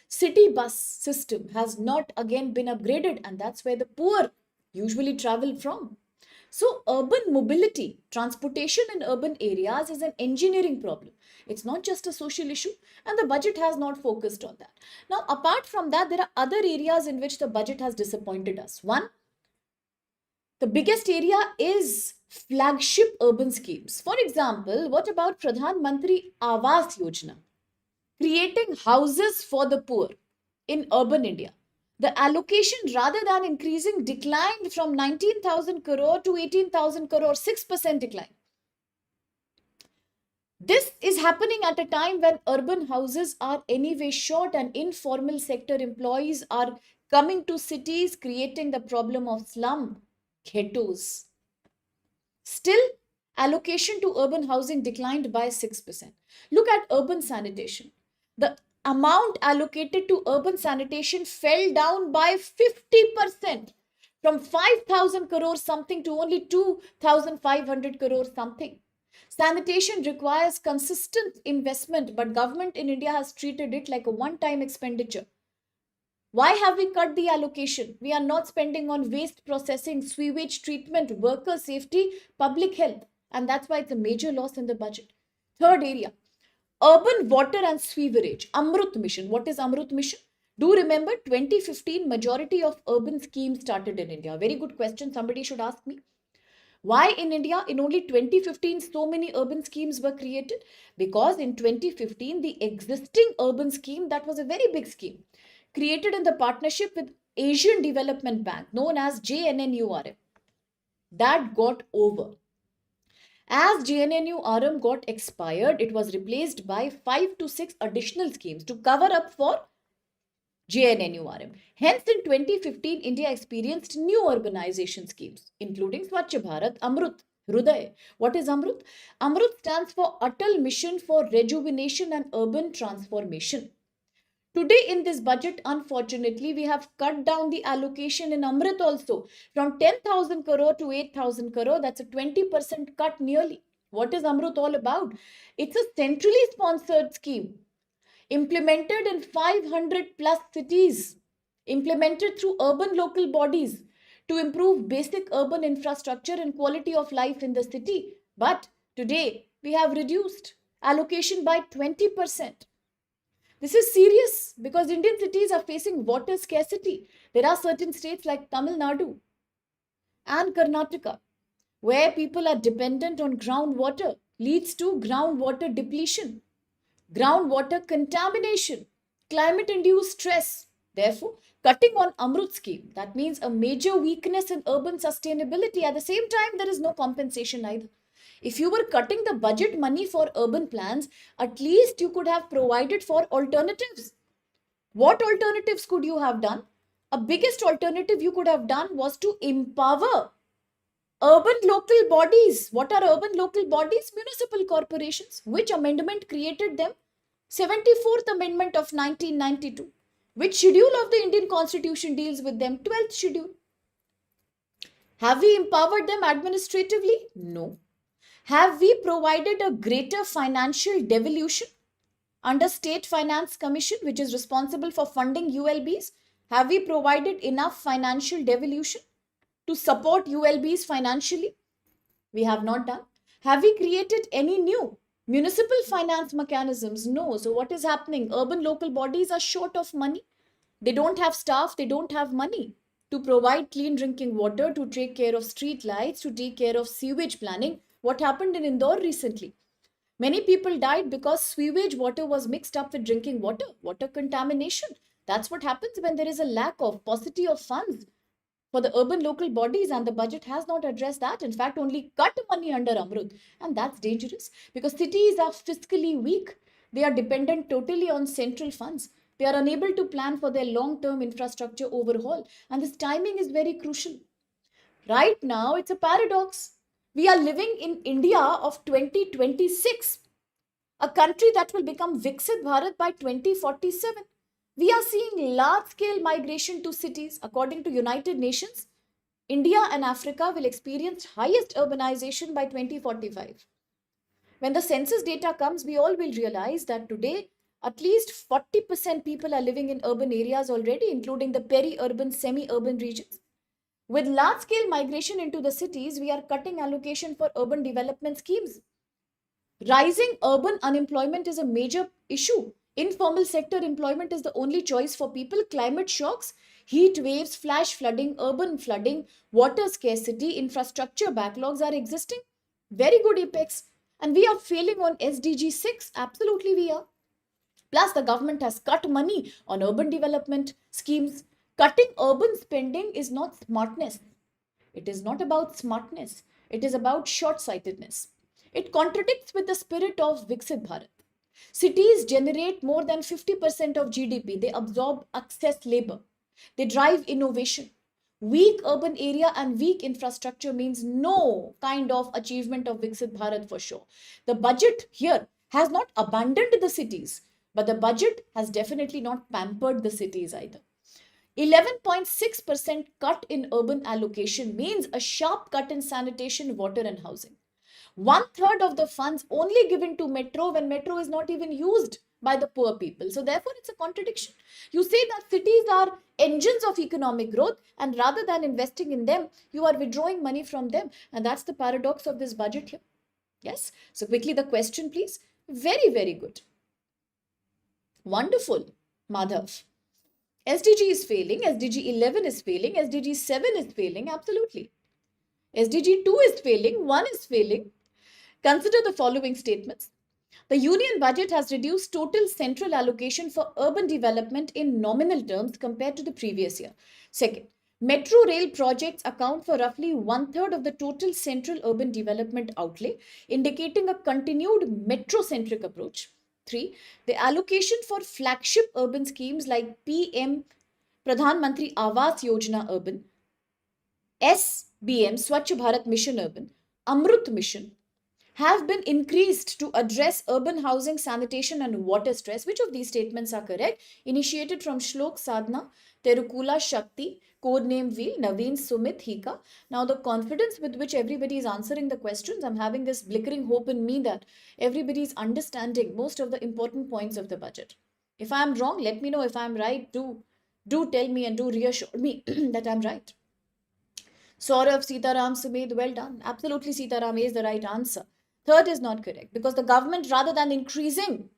City bus system has not again been upgraded, and that's where the poor usually travel from. So urban mobility, transportation in urban areas is an engineering problem. It's not just a social issue, and the budget has not focused on that. Now, apart from that, there are other areas in which the budget has disappointed us. One, the biggest area is flagship urban schemes. For example, what about Pradhan Mantri Awas Yojana? Creating houses for the poor in urban India. The allocation, rather than increasing, declined from 19,000 crore to 18,000 crore, 6% decline. This is happening at a time when urban houses are anyway short and informal sector employees are coming to cities, creating the problem of slum, ghettos. Still, allocation to urban housing declined by 6%. Look at urban sanitation. The amount allocated to urban sanitation fell down by 50%, from 5,000 crore something to only 2,500 crore something. Sanitation requires consistent investment, but government in India has treated it like a one-time expenditure. Why have we cut the allocation? We are not spending on waste processing, sewage treatment, worker safety, public health. And that's why it's a major loss in the budget. Third area, urban water and sewerage. Amrut Mission. What is Amrut Mission? Do remember 2015 majority of urban schemes started in India. Very good question. Somebody should ask me. Why in India in only 2015 so many urban schemes were created? Because in 2015 the existing urban scheme, that was a very big scheme, created in the partnership with Asian Development Bank known as JNNURM, that got over. As JNNURM got expired, it was replaced by 5 to 6 additional schemes to cover up for JNNURM. Hence, in 2015, India experienced new urbanization schemes, including Swachh Bharat, Amrut, Hruday. What is Amrut? Amrut stands for Atal Mission for Rejuvenation and Urban Transformation. Today in this budget, unfortunately, we have cut down the allocation in Amrit also from 10,000 crore to 8,000 crore. That's a 20% cut nearly. What is Amrut all about? It's a centrally sponsored scheme implemented in 500 plus cities, implemented through urban local bodies to improve basic urban infrastructure and quality of life in the city. But today, we have reduced allocation by 20%. This is serious because Indian cities are facing water scarcity. There are certain states like Tamil Nadu and Karnataka where people are dependent on groundwater, leads to groundwater depletion, groundwater contamination, climate induced stress. Therefore, cutting on Amrut scheme, that means a major weakness in urban sustainability. At the same time, there is no compensation either. If you were cutting the budget money for urban plans, at least you could have provided for alternatives. What alternatives could you have done? A biggest alternative you could have done was to empower urban local bodies. What are urban local bodies? Municipal corporations. Which amendment created them? 74th Amendment of 1992. Which schedule of the Indian Constitution deals with them? 12th schedule. Have we empowered them administratively? No. Have we provided a greater financial devolution under State Finance Commission, which is responsible for funding ULBs? Have we provided enough financial devolution to support ULBs financially? We have not done. Have we created any new municipal finance mechanisms? No. So, what is happening? Urban local bodies are short of money. They don't have staff, they don't have money to provide clean drinking water, to take care of street lights, to take care of sewage planning. What happened in Indore recently? Many people died because sewage water was mixed up with drinking water, water contamination. That's what happens when there is a lack of paucity of funds for the urban local bodies, and the budget has not addressed that. In fact, only cut money under Amrut, and that's dangerous because cities are fiscally weak. They are dependent totally on central funds. They are unable to plan for their long-term infrastructure overhaul, and this timing is very crucial. Right now, it's a paradox. We are living in India of 2026, a country that will become Viksit Bharat by 2047. We are seeing large scale migration to cities. According to United Nations, India and Africa will experience highest urbanization by 2045. When the census data comes, we all will realize that today at least 40% people are living in urban areas already, including the peri-urban, semi-urban regions. With large scale migration into the cities, we are cutting allocation for urban development schemes. Rising urban unemployment is a major issue. Informal sector employment is the only choice for people. Climate shocks, heat waves, flash flooding, urban flooding, water scarcity, infrastructure backlogs are existing. Very good apex. And we are failing on SDG 6. Absolutely, we are. Plus, the government has cut money on urban development schemes. Cutting urban spending is not smartness. It is not about smartness. It is about short sightedness. It contradicts with the spirit of Viksit Bharat. Cities generate more than 50% of GDP. They absorb excess labor. They drive innovation. Weak urban area and weak infrastructure means no kind of achievement of Viksit Bharat for sure. The budget here has not abandoned the cities, but the budget has definitely not pampered the cities either. 11.6% cut in urban allocation means a sharp cut in sanitation, water, and housing. One third of the funds only given to metro when metro is not even used by the poor people. So, therefore, it's a contradiction. You say that cities are engines of economic growth, and rather than investing in them, you are withdrawing money from them. And that's the paradox of this budget here. Yes. So, quickly, the question, please. Very, very good. Wonderful, Madhav. SDG is failing, SDG 11 is failing, SDG 7 is failing, absolutely. SDG 2 is failing, 1 is failing. Consider the following statements. The union budget has reduced total central allocation for urban development in nominal terms compared to the previous year. Second, metro rail projects account for roughly one third of the total central urban development outlay, indicating a continued metro-centric approach. 3. The allocation for flagship urban schemes like PM Pradhan Mantri Awas Yojana Urban, SBM Swachh Bharat Mission Urban, Amrut Mission, have been increased to address urban housing, sanitation, and water stress. Which of these statements are correct? Initiated from Shlok Sadhana, Terukula Shakti, codename Wheel, Naveen Sumit Hika. Now, the confidence with which everybody is answering the questions, I'm having this blinkering hope in me that everybody is understanding most of the important points of the budget. If I'm wrong, let me know. If I'm right, do tell me and do reassure me that I'm right. Saurav, Sitaram, Sumit, well done. Absolutely, Sitaram is the right answer. Third is not correct because the government, rather than increasing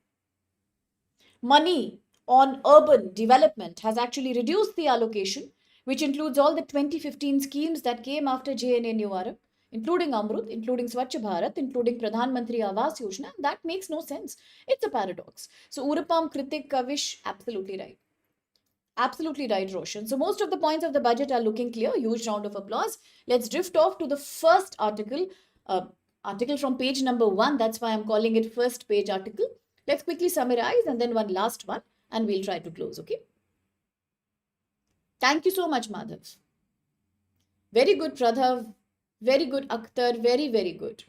money on urban development, has actually reduced the allocation, which includes all the 2015 schemes that came after JNNURM, including Amrut, including Swachh Bharat, including Pradhan Mantri Awas Yojana. That makes no sense. It's a paradox. So, Urupam, Kritik, Kavish, absolutely right. Absolutely right, Roshan. So most of the points of the budget are looking clear. Huge round of applause. Let's drift off to the first article, article from page number 1. That's why I'm calling it first page article. Let's quickly summarize and then one last one, and we'll try to close. Okay. Thank you so much, Madhav. Very good, Pradhav. Very good, Akhtar. Very, very good.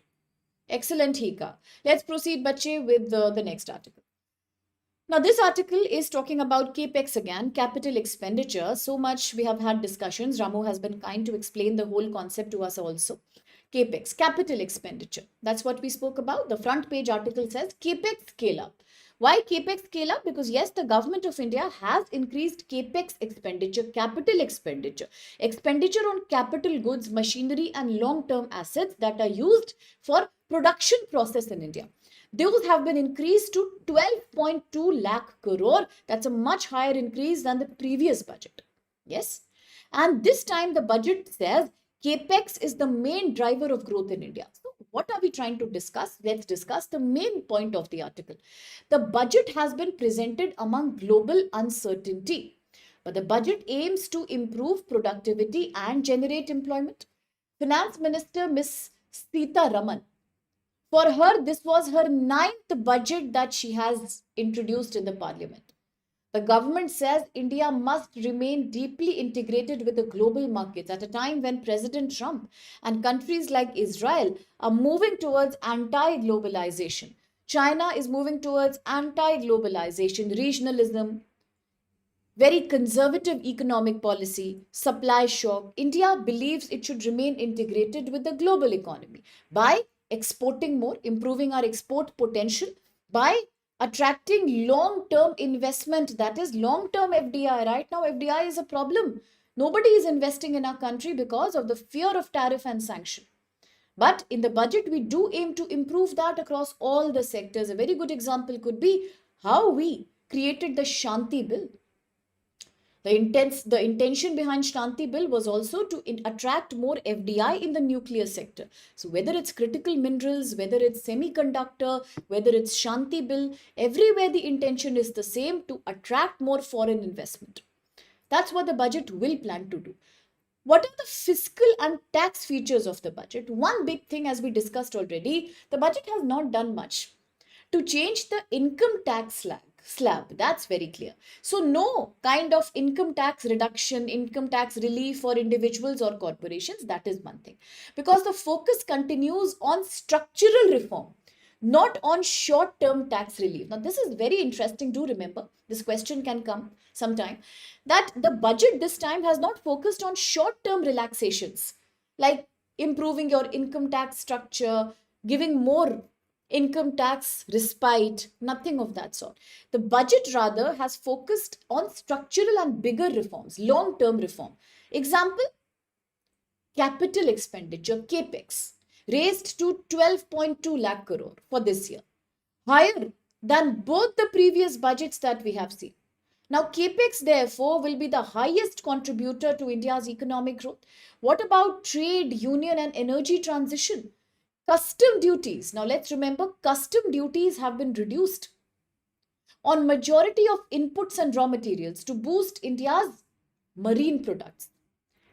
Excellent, Hika. Let's proceed, Bache, with the next article. Now, this article is talking about Capex again, capital expenditure. So much we have had discussions. Ramu has been kind to explain the whole concept to us also. Capex, capital expenditure. That's what we spoke about. The front page article says Capex scale up. Why Capex scale up? Because yes, the government of India has increased Capex expenditure, capital expenditure on capital goods, machinery, and long-term assets that are used for production process in India. Those have been increased to 12.2 lakh crore. That's a much higher increase than the previous budget. Yes. And this time the budget says Capex is the main driver of growth in India. So what are we trying to discuss? Let's discuss the main point of the article. The budget has been presented among global uncertainty, but the budget aims to improve productivity and generate employment. Finance Minister Ms. Sita Raman, for her, this was her ninth budget that she has introduced in the parliament. The government says India must remain deeply integrated with the global markets at a time when President Trump and countries like Israel are moving towards anti globalization. China is moving towards anti globalization, regionalism, very conservative economic policy, supply shock. India believes it should remain integrated with the global economy by exporting more, improving our export potential, by attracting long term investment, that is long term FDI. Right now, FDI is a problem. Nobody is investing in our country because of the fear of tariff and sanction. But in the budget, we do aim to improve that across all the sectors. A very good example could be how we created the Shanti Bill. The intention behind Shanti Bill was also to attract more FDI in the nuclear sector. So whether it's critical minerals, whether it's semiconductor, whether it's Shanti Bill, everywhere the intention is the same, to attract more foreign investment. That's what the budget will plan to do. What are the fiscal and tax features of the budget? One big thing, as we discussed already, the budget has not done much to change the income tax slab. That's very clear. So no kind of income tax reduction, income tax relief for individuals or corporations. That is one thing. Because the focus continues on structural reform, not on short-term tax relief. Now, this is very interesting. Do remember, this question can come sometime, that the budget this time has not focused on short-term relaxations, like improving your income tax structure, giving more income tax respite, nothing of that sort. The budget rather has focused on structural and bigger reforms, long-term reform. Example, capital expenditure, Capex, raised to 12.2 lakh crore for this year, higher than both the previous budgets that we have seen. Now, Capex, therefore, will be the highest contributor to India's economic growth. What about trade, union, and energy transition? Custom duties. Now, let's remember, custom duties have been reduced on majority of inputs and raw materials to boost India's marine products,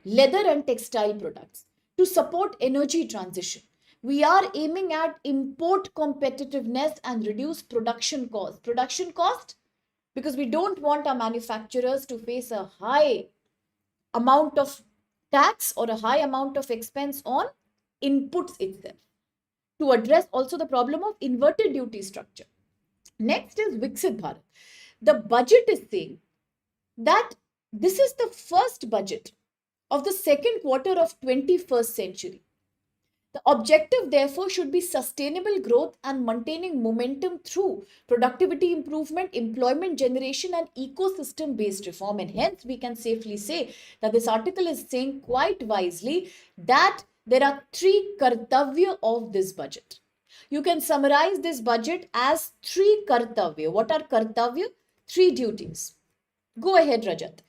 leather and textile products, to support energy transition. We are aiming at import competitiveness and reduce production cost. Production cost, because we don't want our manufacturers to face a high amount of tax or a high amount of expense on inputs itself. to address also the problem of inverted duty structure. Next is Viksit Bharat. The budget is saying that this is the first budget of the second quarter of 21st century. The objective, therefore, should be sustainable growth and maintaining momentum through productivity improvement, employment generation, and ecosystem based reform. And hence, we can safely say that this article is saying quite wisely that there are three kartavya of this budget. You can summarize this budget as three kartavya. What are kartavya? Three duties. Go ahead, Rajat.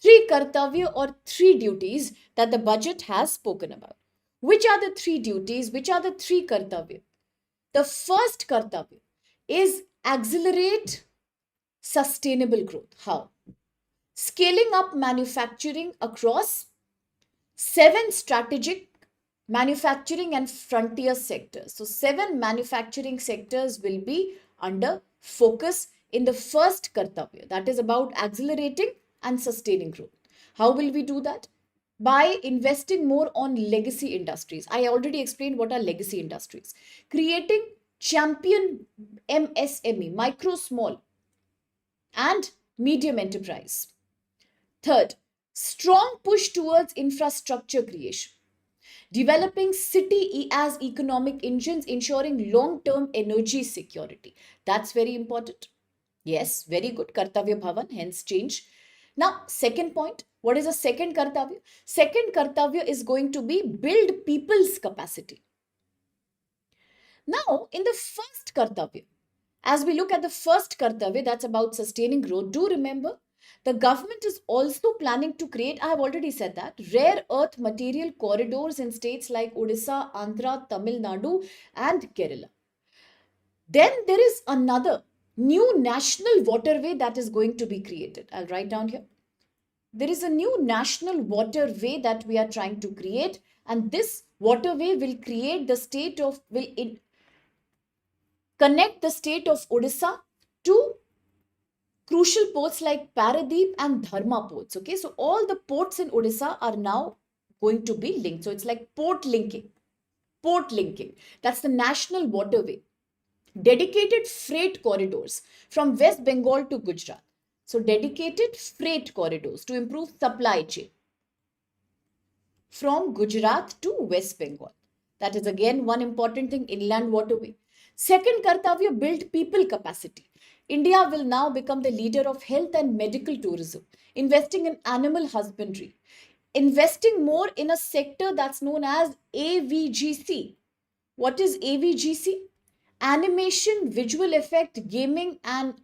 Three kartavya or three duties that the budget has spoken about. Which are the three duties? Which are the three kartavya? The first kartavya is accelerate sustainable growth. How? Scaling up manufacturing across 7 strategic manufacturing and frontier sectors. So 7 manufacturing sectors will be under focus in the first kartavya. That is about accelerating and sustaining growth. How will we do that? By investing more on legacy industries. I already explained what are legacy industries. Creating champion MSME, micro, small, and medium enterprise. Third, strong push towards infrastructure creation. Developing city as economic engines, ensuring long-term energy security. That's very important. Yes, very good. Kartavya Bhavan, hence change. Now, second point, what is the second kartavya? Second kartavya is going to be build people's capacity. Now, in the first kartavya, as we look at the first kartavya, that's about sustaining growth, do remember the government is also planning to create, I have already said that, rare earth material corridors in states like Odisha, Andhra, Tamil Nadu, and Kerala. Then there is another new national waterway that is going to be created. I'll write down here. There is a new national waterway that we are trying to create, and this waterway will create the state of, connect the state of Odisha to crucial ports like Paradeep and Dharma ports. Okay, so all the ports in Odisha are now going to be linked. So it's like port linking. Port linking. That's the national waterway. Dedicated freight corridors from West Bengal to Gujarat. So dedicated freight corridors to improve supply chain from Gujarat to West Bengal. That is again one important thing, inland waterway. Second kartavya, build people capacity. India will now become the leader of health and medical tourism, investing in animal husbandry, investing more in a sector that's known as AVGC. What is AVGC? Animation, visual effect, gaming, and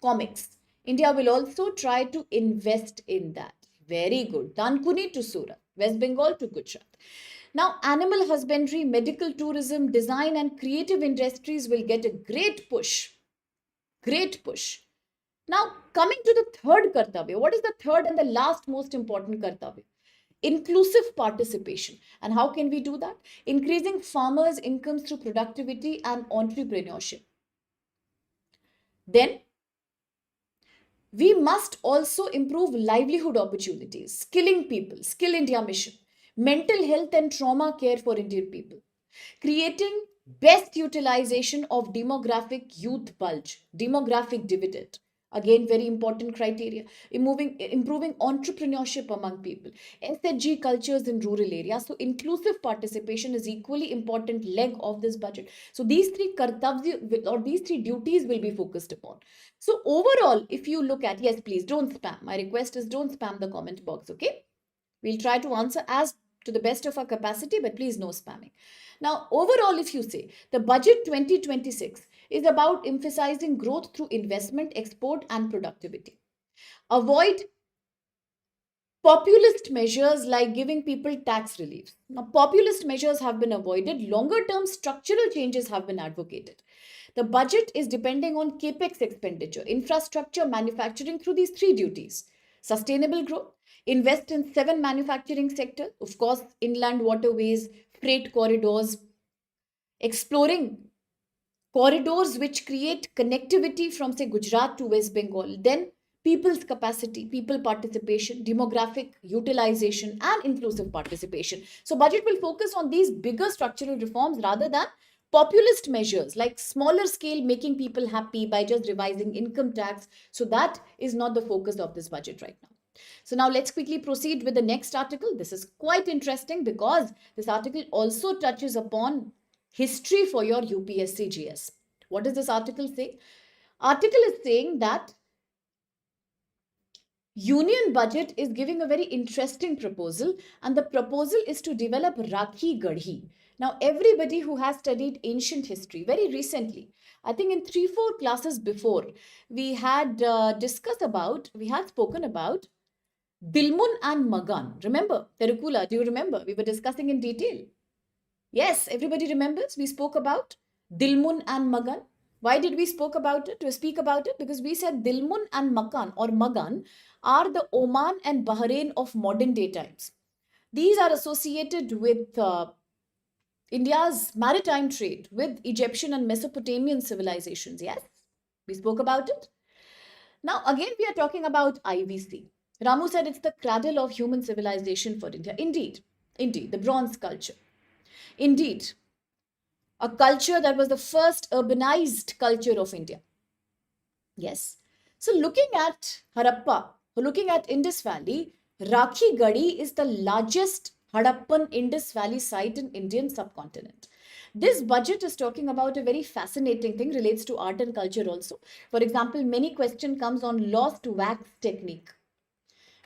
comics. India will also try to invest in that. Very good. Dankuni to Surat, West Bengal to Gujarat. Now, animal husbandry, medical tourism, design, and creative industries will get a great push. Great push. Now, coming to the third kartavya. What is the third and the last most important kartavya? Inclusive participation. And how can we do that? Increasing farmers' incomes through productivity and entrepreneurship. Then, we must also improve livelihood opportunities, skilling people, Skill India mission, mental health and trauma care for Indian people, creating best utilization of demographic youth bulge, demographic dividend. Again, very important criteria. Improving entrepreneurship among people. SHG cultures in rural areas. So inclusive participation is equally important leg of this budget. So these three kartavya or these three duties will be focused upon. So overall, if you look at, yes, please don't spam. My request is don't spam the comment box, okay? We'll try to answer as to the best of our capacity, but please no spamming. Now, overall, if you say the budget 2026 is about emphasizing growth through investment, export, and productivity. Avoid populist measures like giving people tax relief. Now, populist measures have been avoided, longer term structural changes have been advocated. The budget is depending on Capex expenditure, infrastructure, manufacturing through these three duties. Sustainable growth, invest in 7 manufacturing sectors, of course, inland waterways, freight corridors, exploring corridors which create connectivity from, say, Gujarat to West Bengal. Then people's capacity, people participation, demographic utilization, and inclusive participation. So budget will focus on these bigger structural reforms rather than populist measures like smaller scale making people happy by just revising income tax. So that is not the focus of this budget right now. So now let's quickly proceed with the next article. This is quite interesting because this article also touches upon history for your UPSC GS. What does this article say? Article is saying that Union budget is giving a very interesting proposal, and the proposal is to develop Rakhi Garhi. Now, everybody who has studied ancient history very recently, I think in 3-4 classes before, we had we had spoken about Dilmun and Magan. Remember, Terukula, do you remember? We were discussing in detail. Yes, everybody remembers. We spoke about Dilmun and Magan. Why did we spoke about it? To speak about it because we said Dilmun and Makan or Magan are the Oman and Bahrain of modern day times. These are associated with India's maritime trade with Egyptian and Mesopotamian civilizations. Yes, we spoke about it. Now, again, we are talking about IVC. Ramu said it's the cradle of human civilization for India. Indeed, the bronze culture. Indeed, a culture that was the first urbanized culture of India. Yes. So, looking at Harappa, looking at Indus Valley, Rakhi Gadi is the largest Harappan Indus Valley site in Indian subcontinent. This budget is talking about a very fascinating thing, relates to art and culture also. For example, many question comes on lost wax technique.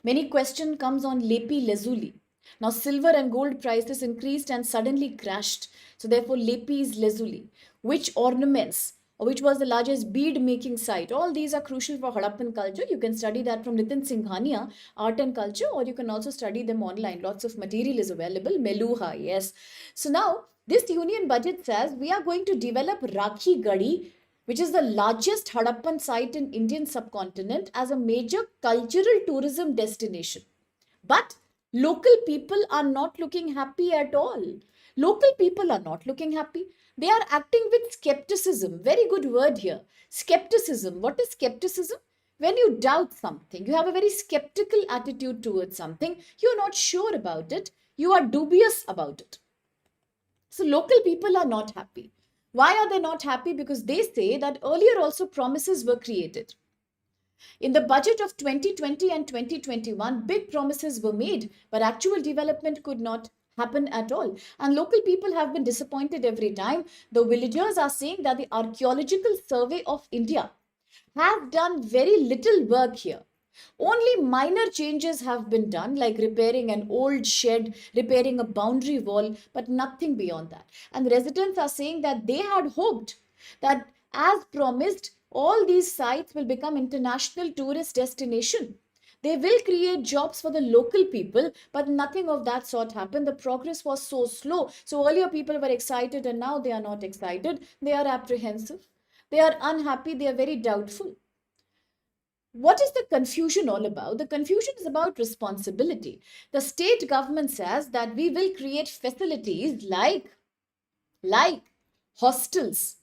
Many question comes on lepi lazuli. Now silver and gold prices increased and suddenly crashed. So therefore lepi is lazuli. Which ornaments or which was the largest bead making site? All these are crucial for Harappan culture. You can study that from Nitin Singhania, Art and Culture, or you can also study them online. Lots of material is available. Meluha, yes. So now this union budget says we are going to develop Rakhi Gadi, which is the largest Harappan site in Indian subcontinent, as a major cultural tourism destination. But local people are not looking happy at all. Local people are not looking happy. They are acting with skepticism. Very good word here. Skepticism. What is skepticism? When you doubt something, you have a very skeptical attitude towards something, you're not sure about it, you are dubious about it. So local people are not happy. Why are they not happy? Because they say that earlier also promises were created. In the budget of 2020 and 2021, big promises were made, but actual development could not happen at all. And local people have been disappointed every time. The villagers are saying that the Archaeological Survey of India have done very little work here. Only minor changes have been done, like repairing an old shed, repairing a boundary wall, but nothing beyond that. And residents are saying that they had hoped that, as promised, all these sites will become international tourist destination. They will create jobs for the local people, but nothing of that sort happened. The progress was so slow. So earlier people were excited and now they are not excited. They are apprehensive. They are unhappy. They are very doubtful. What is the confusion all about? The confusion is about responsibility. The state government says that we will create facilities like hostels,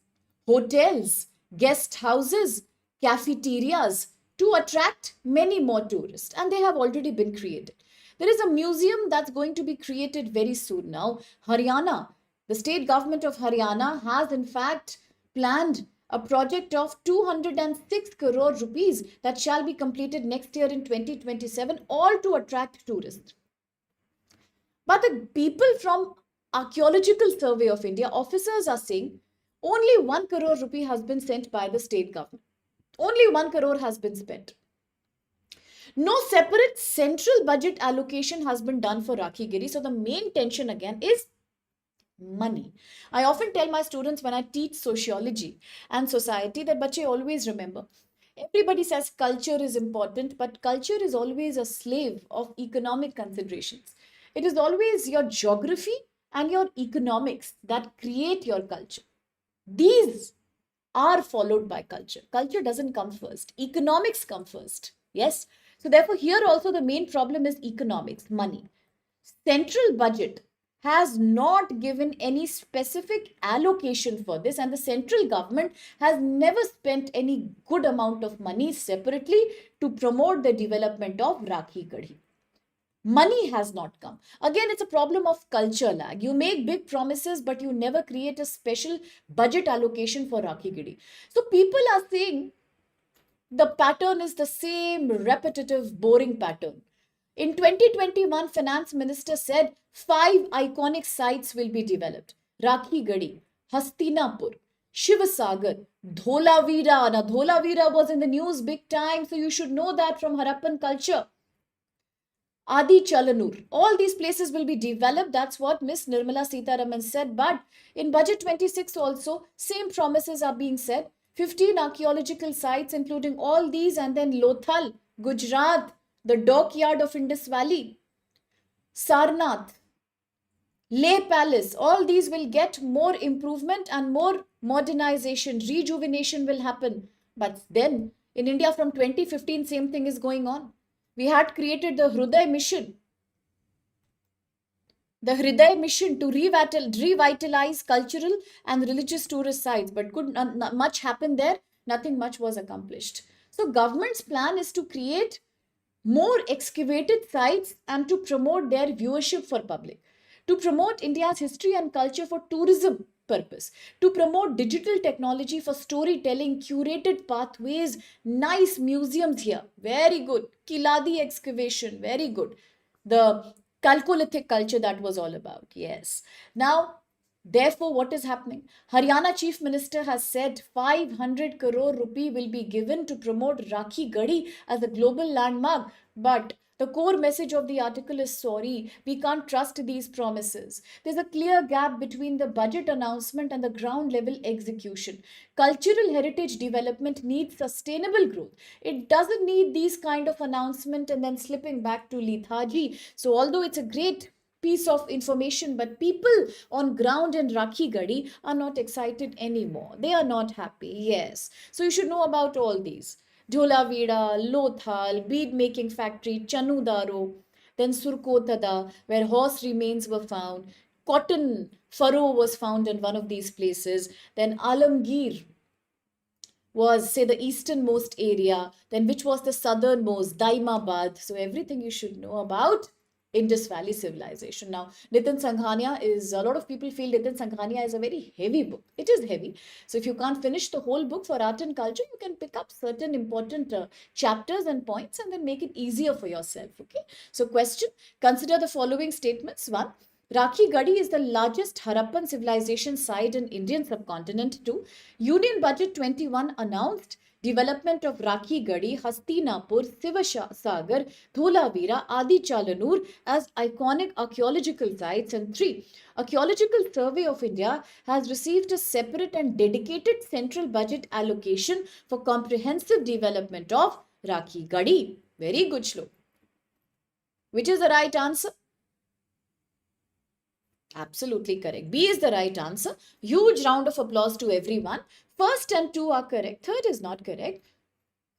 hotels, guest houses, cafeterias to attract many more tourists, and they have already been created. There is a museum that's going to be created very soon now. Haryana, the state government of Haryana has in fact planned a project of 206 crore rupees that shall be completed next year in 2027, all to attract tourists. But the people from Archaeological Survey of India, officers are saying only 1 crore rupee has been sent by the state government. Only 1 crore has been spent. No separate central budget allocation has been done for Rakhi Giri. So the main tension again is money. I often tell my students when I teach sociology and society that bache always remember, everybody says culture is important, but culture is always a slave of economic considerations. It is always your geography and your economics that create your culture. These are followed by culture. Culture doesn't come first. Economics come first. Yes. So therefore here also the main problem is economics, money. Central budget has not given any specific allocation for this, and the central government has never spent any good amount of money separately to promote the development of Rakhi Garhi. Money has not come. Again, it's a problem of culture lag. You make big promises, but you never create a special budget allocation for Rakhi Gidi. So people are saying the pattern is the same repetitive, boring pattern. In 2021, Finance Minister said 5 iconic sites will be developed. Rakhi Gadi, Hastinapur, Shivasagar, Dholavira. Now, Dholavira was in the news big time, so you should know that from Harappan culture. Adi Chalanur. All these places will be developed. That's what Miss Nirmala Sitaraman said. But in Budget 26 also, same promises are being said. 15 archaeological sites, including all these, and then Lothal, Gujarat, the dockyard of Indus Valley, Sarnath, Leh Palace. All these will get more improvement and more modernization, rejuvenation will happen. But then in India from 2015, same thing is going on. We had created the Hriday Mission, to revitalize cultural and religious tourist sites, but could not much happen there. Nothing much was accomplished. So government's plan is to create more excavated sites and to promote their viewership for public, to promote India's history and culture for tourism purpose, to promote digital technology for storytelling, curated pathways, nice museums here, very good, Kiladi excavation, very good, the Chalcolithic culture that was all about, yes. Now, therefore, what is happening? Haryana Chief Minister has said 500 crore rupee will be given to promote Rakhi Gadi as a global landmark. But the core message of the article is sorry, we can't trust these promises. There's a clear gap between the budget announcement and the ground level execution. Cultural heritage development needs sustainable growth. It doesn't need these kind of announcement and then slipping back to lethargy. So although it's a great piece of information, but people on ground in Rakhi Gadi are not excited anymore. They are not happy. Yes. So you should know about all these. Dholavira, Lothal, bead making factory, Chanudaro, then Surkotada, where horse remains were found. Cotton furrow was found in one of these places. Then Alamgir was, say, the easternmost area. Then which was the southernmost? Daimabad. So everything you should know about Indus Valley civilization. Now, Nitin Sanghania is, a lot of people feel Nitin Sanghania is a very heavy book. It is heavy. So if you can't finish the whole book for art and culture, you can pick up certain important chapters and points and then make it easier for yourself. Okay. So question, consider the following statements. 1. Rakhi Gadi is the largest Harappan civilization site in Indian subcontinent. 2. Union Budget 21 announced development of Rakhi Gadi, Hastinapur, Sivasagar, Dholavira, Adi Chalanur as iconic archaeological sites. And 3. Archaeological Survey of India has received a separate and dedicated central budget allocation for comprehensive development of Rakhi Gadi. Very good, Shlo. Which is the right answer? Absolutely correct. B is the right answer. Huge round of applause to everyone. First and 2 are correct. Third is not correct.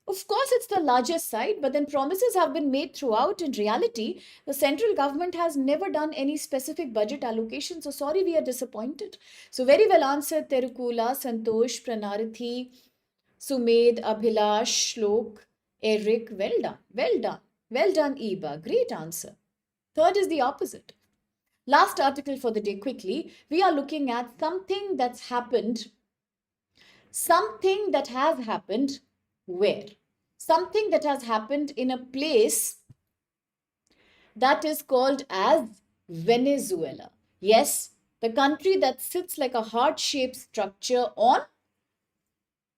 Of course, it's the largest site, but then promises have been made throughout. In reality, the central government has never done any specific budget allocation. So sorry, we are disappointed. So very well answered, Terukula, Santosh, Pranarathi, Sumed, Abhilash, Shlok, Eric. Well done. Well done. Well done, Eba. Great answer. Third is the opposite. Last article for the day quickly. We are looking at something that's happened. Something that has happened where? Something that has happened in a place that is called as Venezuela. Yes, the country that sits like a heart-shaped structure on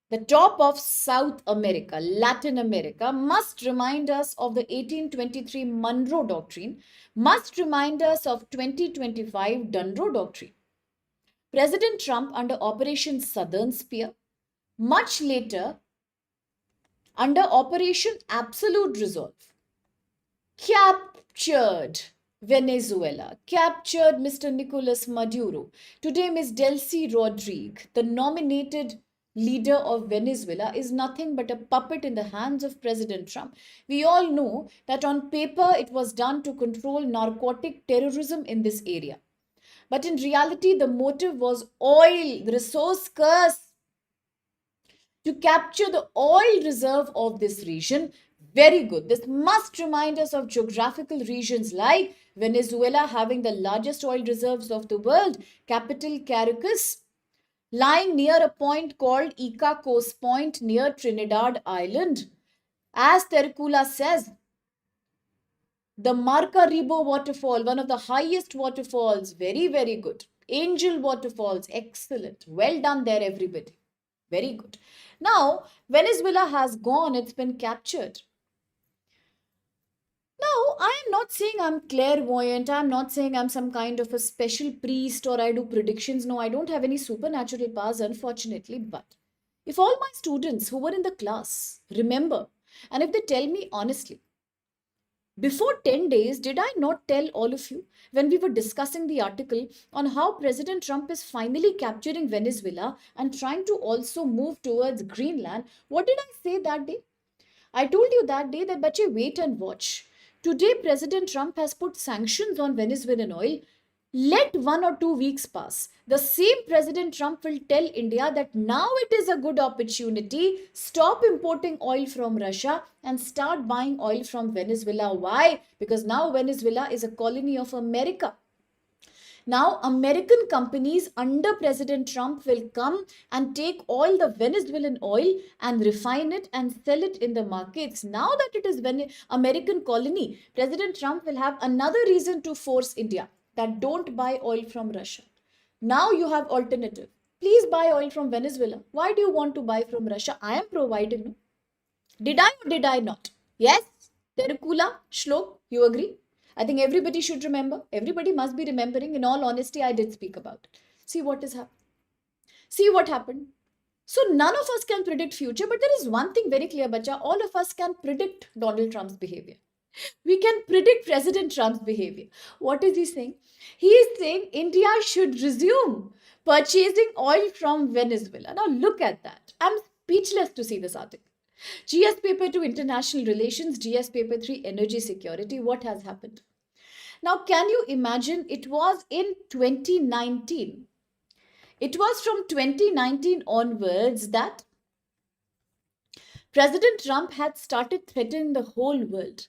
the top of South America, Latin America, must remind us of the 1823 Monroe Doctrine, must remind us of 2025 Dunro Doctrine. President Trump under Operation Southern Spear, much later under Operation Absolute Resolve, captured Venezuela, captured Mr. Nicolas Maduro. Today, Ms. Delcy Rodriguez, the nominated leader of Venezuela, is nothing but a puppet in the hands of President Trump. We all know that on paper it was done to control narcotic terrorism in this area. But in reality, the motive was oil, resource curse. To capture the oil reserve of this region, Very good. This must remind us of geographical regions like Venezuela having the largest oil reserves of the world, capital Caracas, lying near a point called Ica Coast Point near Trinidad Island. As Tercula says, the Maracaibo waterfall, one of the highest waterfalls, very, very good. Angel waterfalls, excellent. Well done there, everybody. Very good. Now, Venezuela has gone, it's been captured. Now, I am not saying I'm clairvoyant. I'm not saying I'm some kind of a special priest or I do predictions. No, I don't have any supernatural powers, unfortunately. But if all my students who were in the class remember, and if they tell me honestly, before 10 days, did I not tell all of you when we were discussing the article on how President Trump is finally capturing Venezuela and trying to also move towards Greenland? What did I say that day? I told you that day that, bache, wait and watch. Today, President Trump has put sanctions on Venezuelan oil. Let 1 or 2 weeks pass. The same President Trump will tell India that now it is a good opportunity. Stop importing oil from Russia and start buying oil from Venezuela. Why? Because now Venezuela is a colony of America. Now, American companies under President Trump will come and take all the Venezuelan oil and refine it and sell it in the markets. Now that it is American colony, President Trump will have another reason to force India that don't buy oil from Russia. Now you have alternative. Please buy oil from Venezuela. Why do you want to buy from Russia? I am providing. No? Did I or did I not? Yes? Terukula, Shlok, you agree? I think everybody should remember. Everybody must be remembering. In all honesty, I did speak about it. See what is happening. See what happened. So none of us can predict future, but there is one thing very clear, bacha. All of us can predict Donald Trump's behavior. We can predict President Trump's behavior. What is he saying? He is saying India should resume purchasing oil from Venezuela. Now look at that. I'm speechless to see this article. GS paper 2 international relations, GS paper 3 energy security. What has happened? Now, can you imagine? It was in 2019. It was from 2019 onwards that President Trump had started threatening the whole world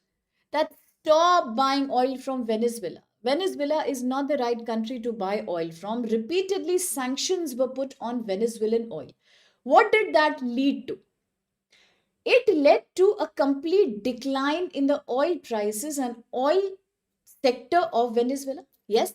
that stop buying oil from Venezuela. Venezuela is not the right country to buy oil from. Repeatedly, sanctions were put on Venezuelan oil. What did that lead to? It led to a complete decline in the oil prices and oil sector of Venezuela. Yes,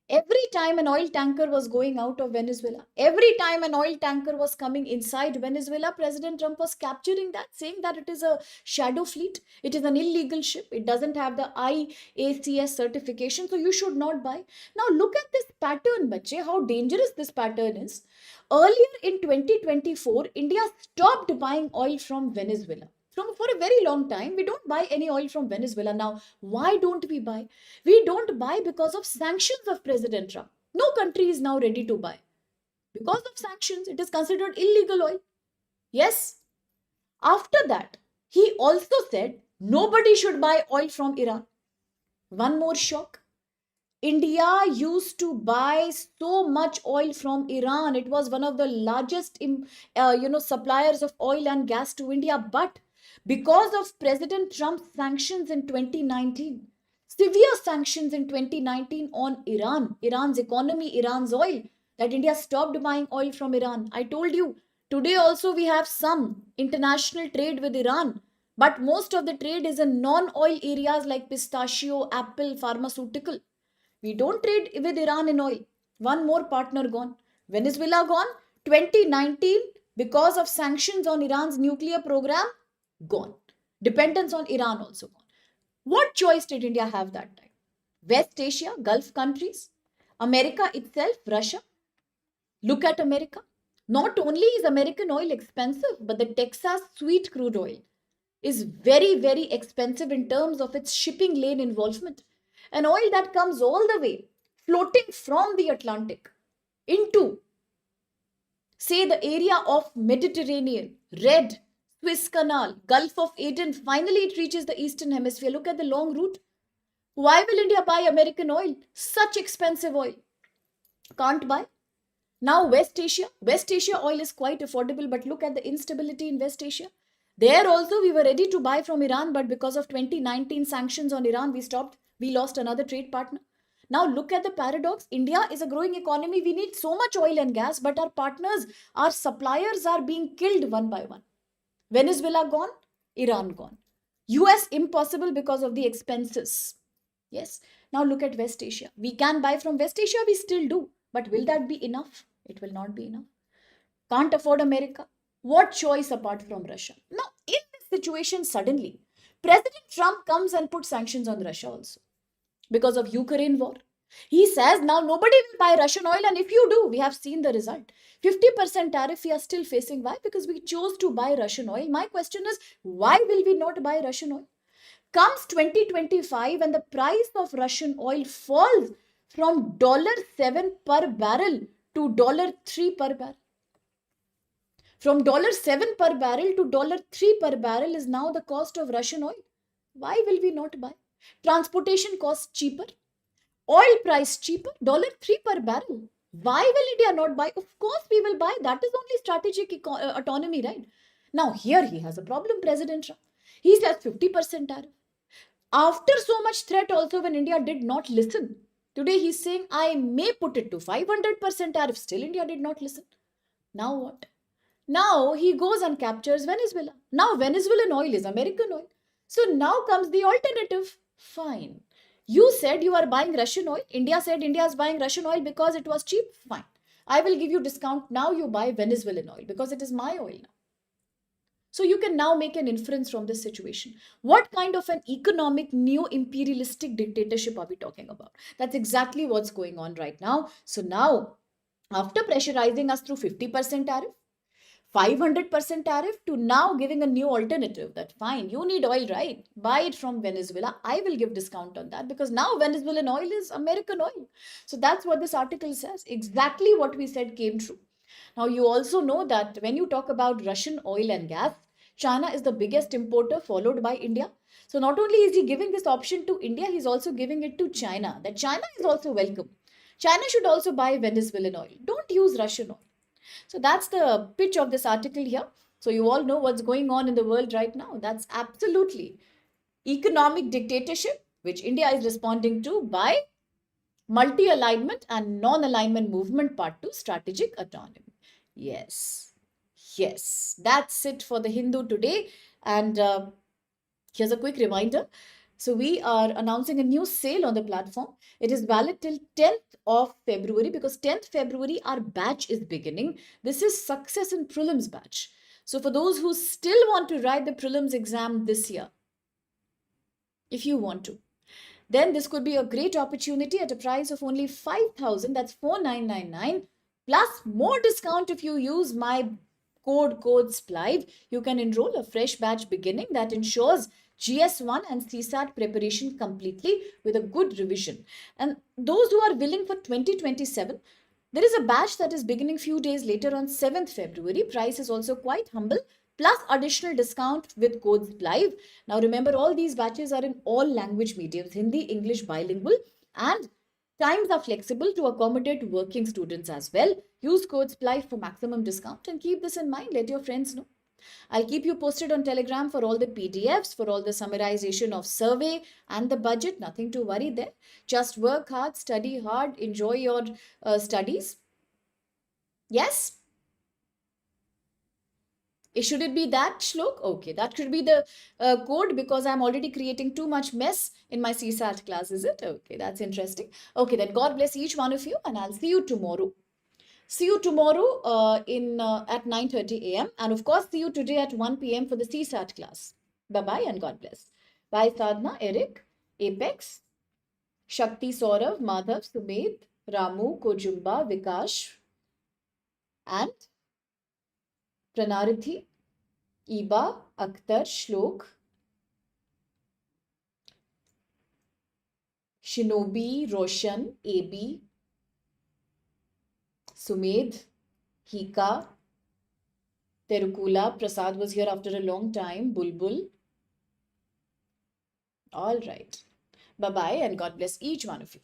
every time an oil tanker was going out of Venezuela, every time an oil tanker was coming inside Venezuela, President Trump was capturing that, saying that it is a shadow fleet, it is an illegal ship, it doesn't have the IACS certification, so you should not buy. Now look at this pattern, bache, how dangerous this pattern is. Earlier in 2024, India stopped buying oil from Venezuela. For a very long time, we don't buy any oil from Venezuela. Now, why don't we buy? We don't buy because of sanctions of President Trump. No country is now ready to buy. Because of sanctions, it is considered illegal oil. Yes. After that, he also said nobody should buy oil from Iran. One more shock. India used to buy so much oil from Iran. It was one of the largest, suppliers of oil and gas to India. But because of President Trump's sanctions in 2019, severe sanctions in 2019 on Iran, Iran's economy, Iran's oil, that India stopped buying oil from Iran. I told you, today also we have some international trade with Iran. But most of the trade is in non-oil areas like pistachio, apple, pharmaceutical. We don't trade with Iran in oil. One more partner gone. Venezuela gone. 2019, because of sanctions on Iran's nuclear program, gone. Dependence on Iran also gone. What choice did India have that time? West Asia, Gulf countries, America itself, Russia. Look at America. Not only is American oil expensive, but the Texas sweet crude oil is very, very expensive in terms of its shipping lane involvement. An oil that comes all the way, floating from the Atlantic into, say, the area of Mediterranean, Red, Suez Canal, Gulf of Aden, finally it reaches the Eastern Hemisphere. Look at the long route. Why will India buy American oil? Such expensive oil. Can't buy. Now West Asia oil is quite affordable, but look at the instability in West Asia. There also we were ready to buy from Iran, but because of 2019 sanctions on Iran, we stopped. We lost another trade partner. Now look at the paradox. India is a growing economy. We need so much oil and gas, but our partners, our suppliers are being killed one by one. Venezuela gone, Iran gone. US impossible because of the expenses. Yes. Now look at West Asia. We can buy from West Asia, we still do. But will that be enough? It will not be enough. Can't afford America. What choice apart from Russia? Now, in this situation, suddenly, President Trump comes and puts sanctions on Russia also because of Ukraine war. He says now nobody will buy Russian oil, and if you do, we have seen the result. 50% tariff we are still facing. Why? Because we chose to buy Russian oil. My question is, why will we not buy Russian oil? Comes 2025 and the price of Russian oil falls from $7 per barrel to $3 per barrel. From $7 per barrel to $3 per barrel is now the cost of Russian oil. Why will we not buy? Transportation costs cheaper. Oil price cheaper. $3 per barrel. Why will India not buy? Of course we will buy. That is only strategic autonomy, right? Now here he has a problem, President Trump. He says 50% tariff. After so much threat also, when India did not listen, today he's saying I may put it to 500% tariff. Still India did not listen. Now what? Now he goes and captures Venezuela. Now Venezuelan oil is American oil. So now comes the alternative. Fine. You said you are buying Russian oil. India said India is buying Russian oil because it was cheap. Fine. I will give you discount. Now you buy Venezuelan oil because it is my oil now. So you can now make an inference from this situation. What kind of an economic neo-imperialistic dictatorship are we talking about? That's exactly what's going on right now. So now, after pressurizing us through 50% tariff, 500% tariff, to now giving a new alternative that fine, you need oil, right? Buy it from Venezuela. I will give discount on that because now Venezuelan oil is American oil. So that's what this article says. Exactly what we said came true. Now, you also know that when you talk about Russian oil and gas, China is the biggest importer, followed by India. So, not only is he giving this option to India, he's also giving it to China, that China is also welcome. China should also buy Venezuelan oil. Don't use Russian oil. So, that's the pitch of this article here. So, you all know what's going on in the world right now. That's absolutely economic dictatorship, which India is responding to by multi-alignment and non-alignment movement. Part 2, strategic autonomy. Yes, yes, that's it for the Hindu today. And here's a quick reminder. So we are announcing a new sale on the platform. It is valid till 10th of February because 10th February our batch is beginning. This is Success in Prelims batch. So for those who still want to write the prelims exam this year, if you want to, then this could be a great opportunity at a price of only 5,000, that's 4,999, plus more discount if you use my code SPLIVE. You can enroll a fresh batch beginning that ensures GS1 and CSAT preparation completely with a good revision. And those who are willing for 2027, there is a batch that is beginning few days later on 7th February. Price is also quite humble, plus additional discount with code SPLIVE. Now remember, all these batches are in all language mediums, Hindi, English, bilingual, and times are flexible to accommodate working students as well. Use code SPLIVE for maximum discount and keep this in mind. Let your friends know. I'll keep you posted on Telegram for all the PDFs, for all the summarization of survey and the budget. Nothing to worry there. Just work hard, study hard, enjoy your studies. Yes? Should it be that, Shlok? Okay, that should be the code because I'm already creating too much mess in my CSAT class, is it? Okay, that's interesting. Okay, then God bless each one of you and I'll see you tomorrow. See you tomorrow at 9:30 a.m. And of course, see you today at 1 p.m. for the CSAT class. Bye-bye and God bless. Bye, Sadhna, Eric, Apex, Shakti, Saurav, Madhav, Sumedh, Ramu, Kojumba, Vikash, and Pranarithi, Iba, Akhtar, Shlok, Shinobi, Roshan, AB, Sumedh, Hika, Terukula. Prasad was here after a long time. Bulbul. All right. Bye-bye and God bless each one of you.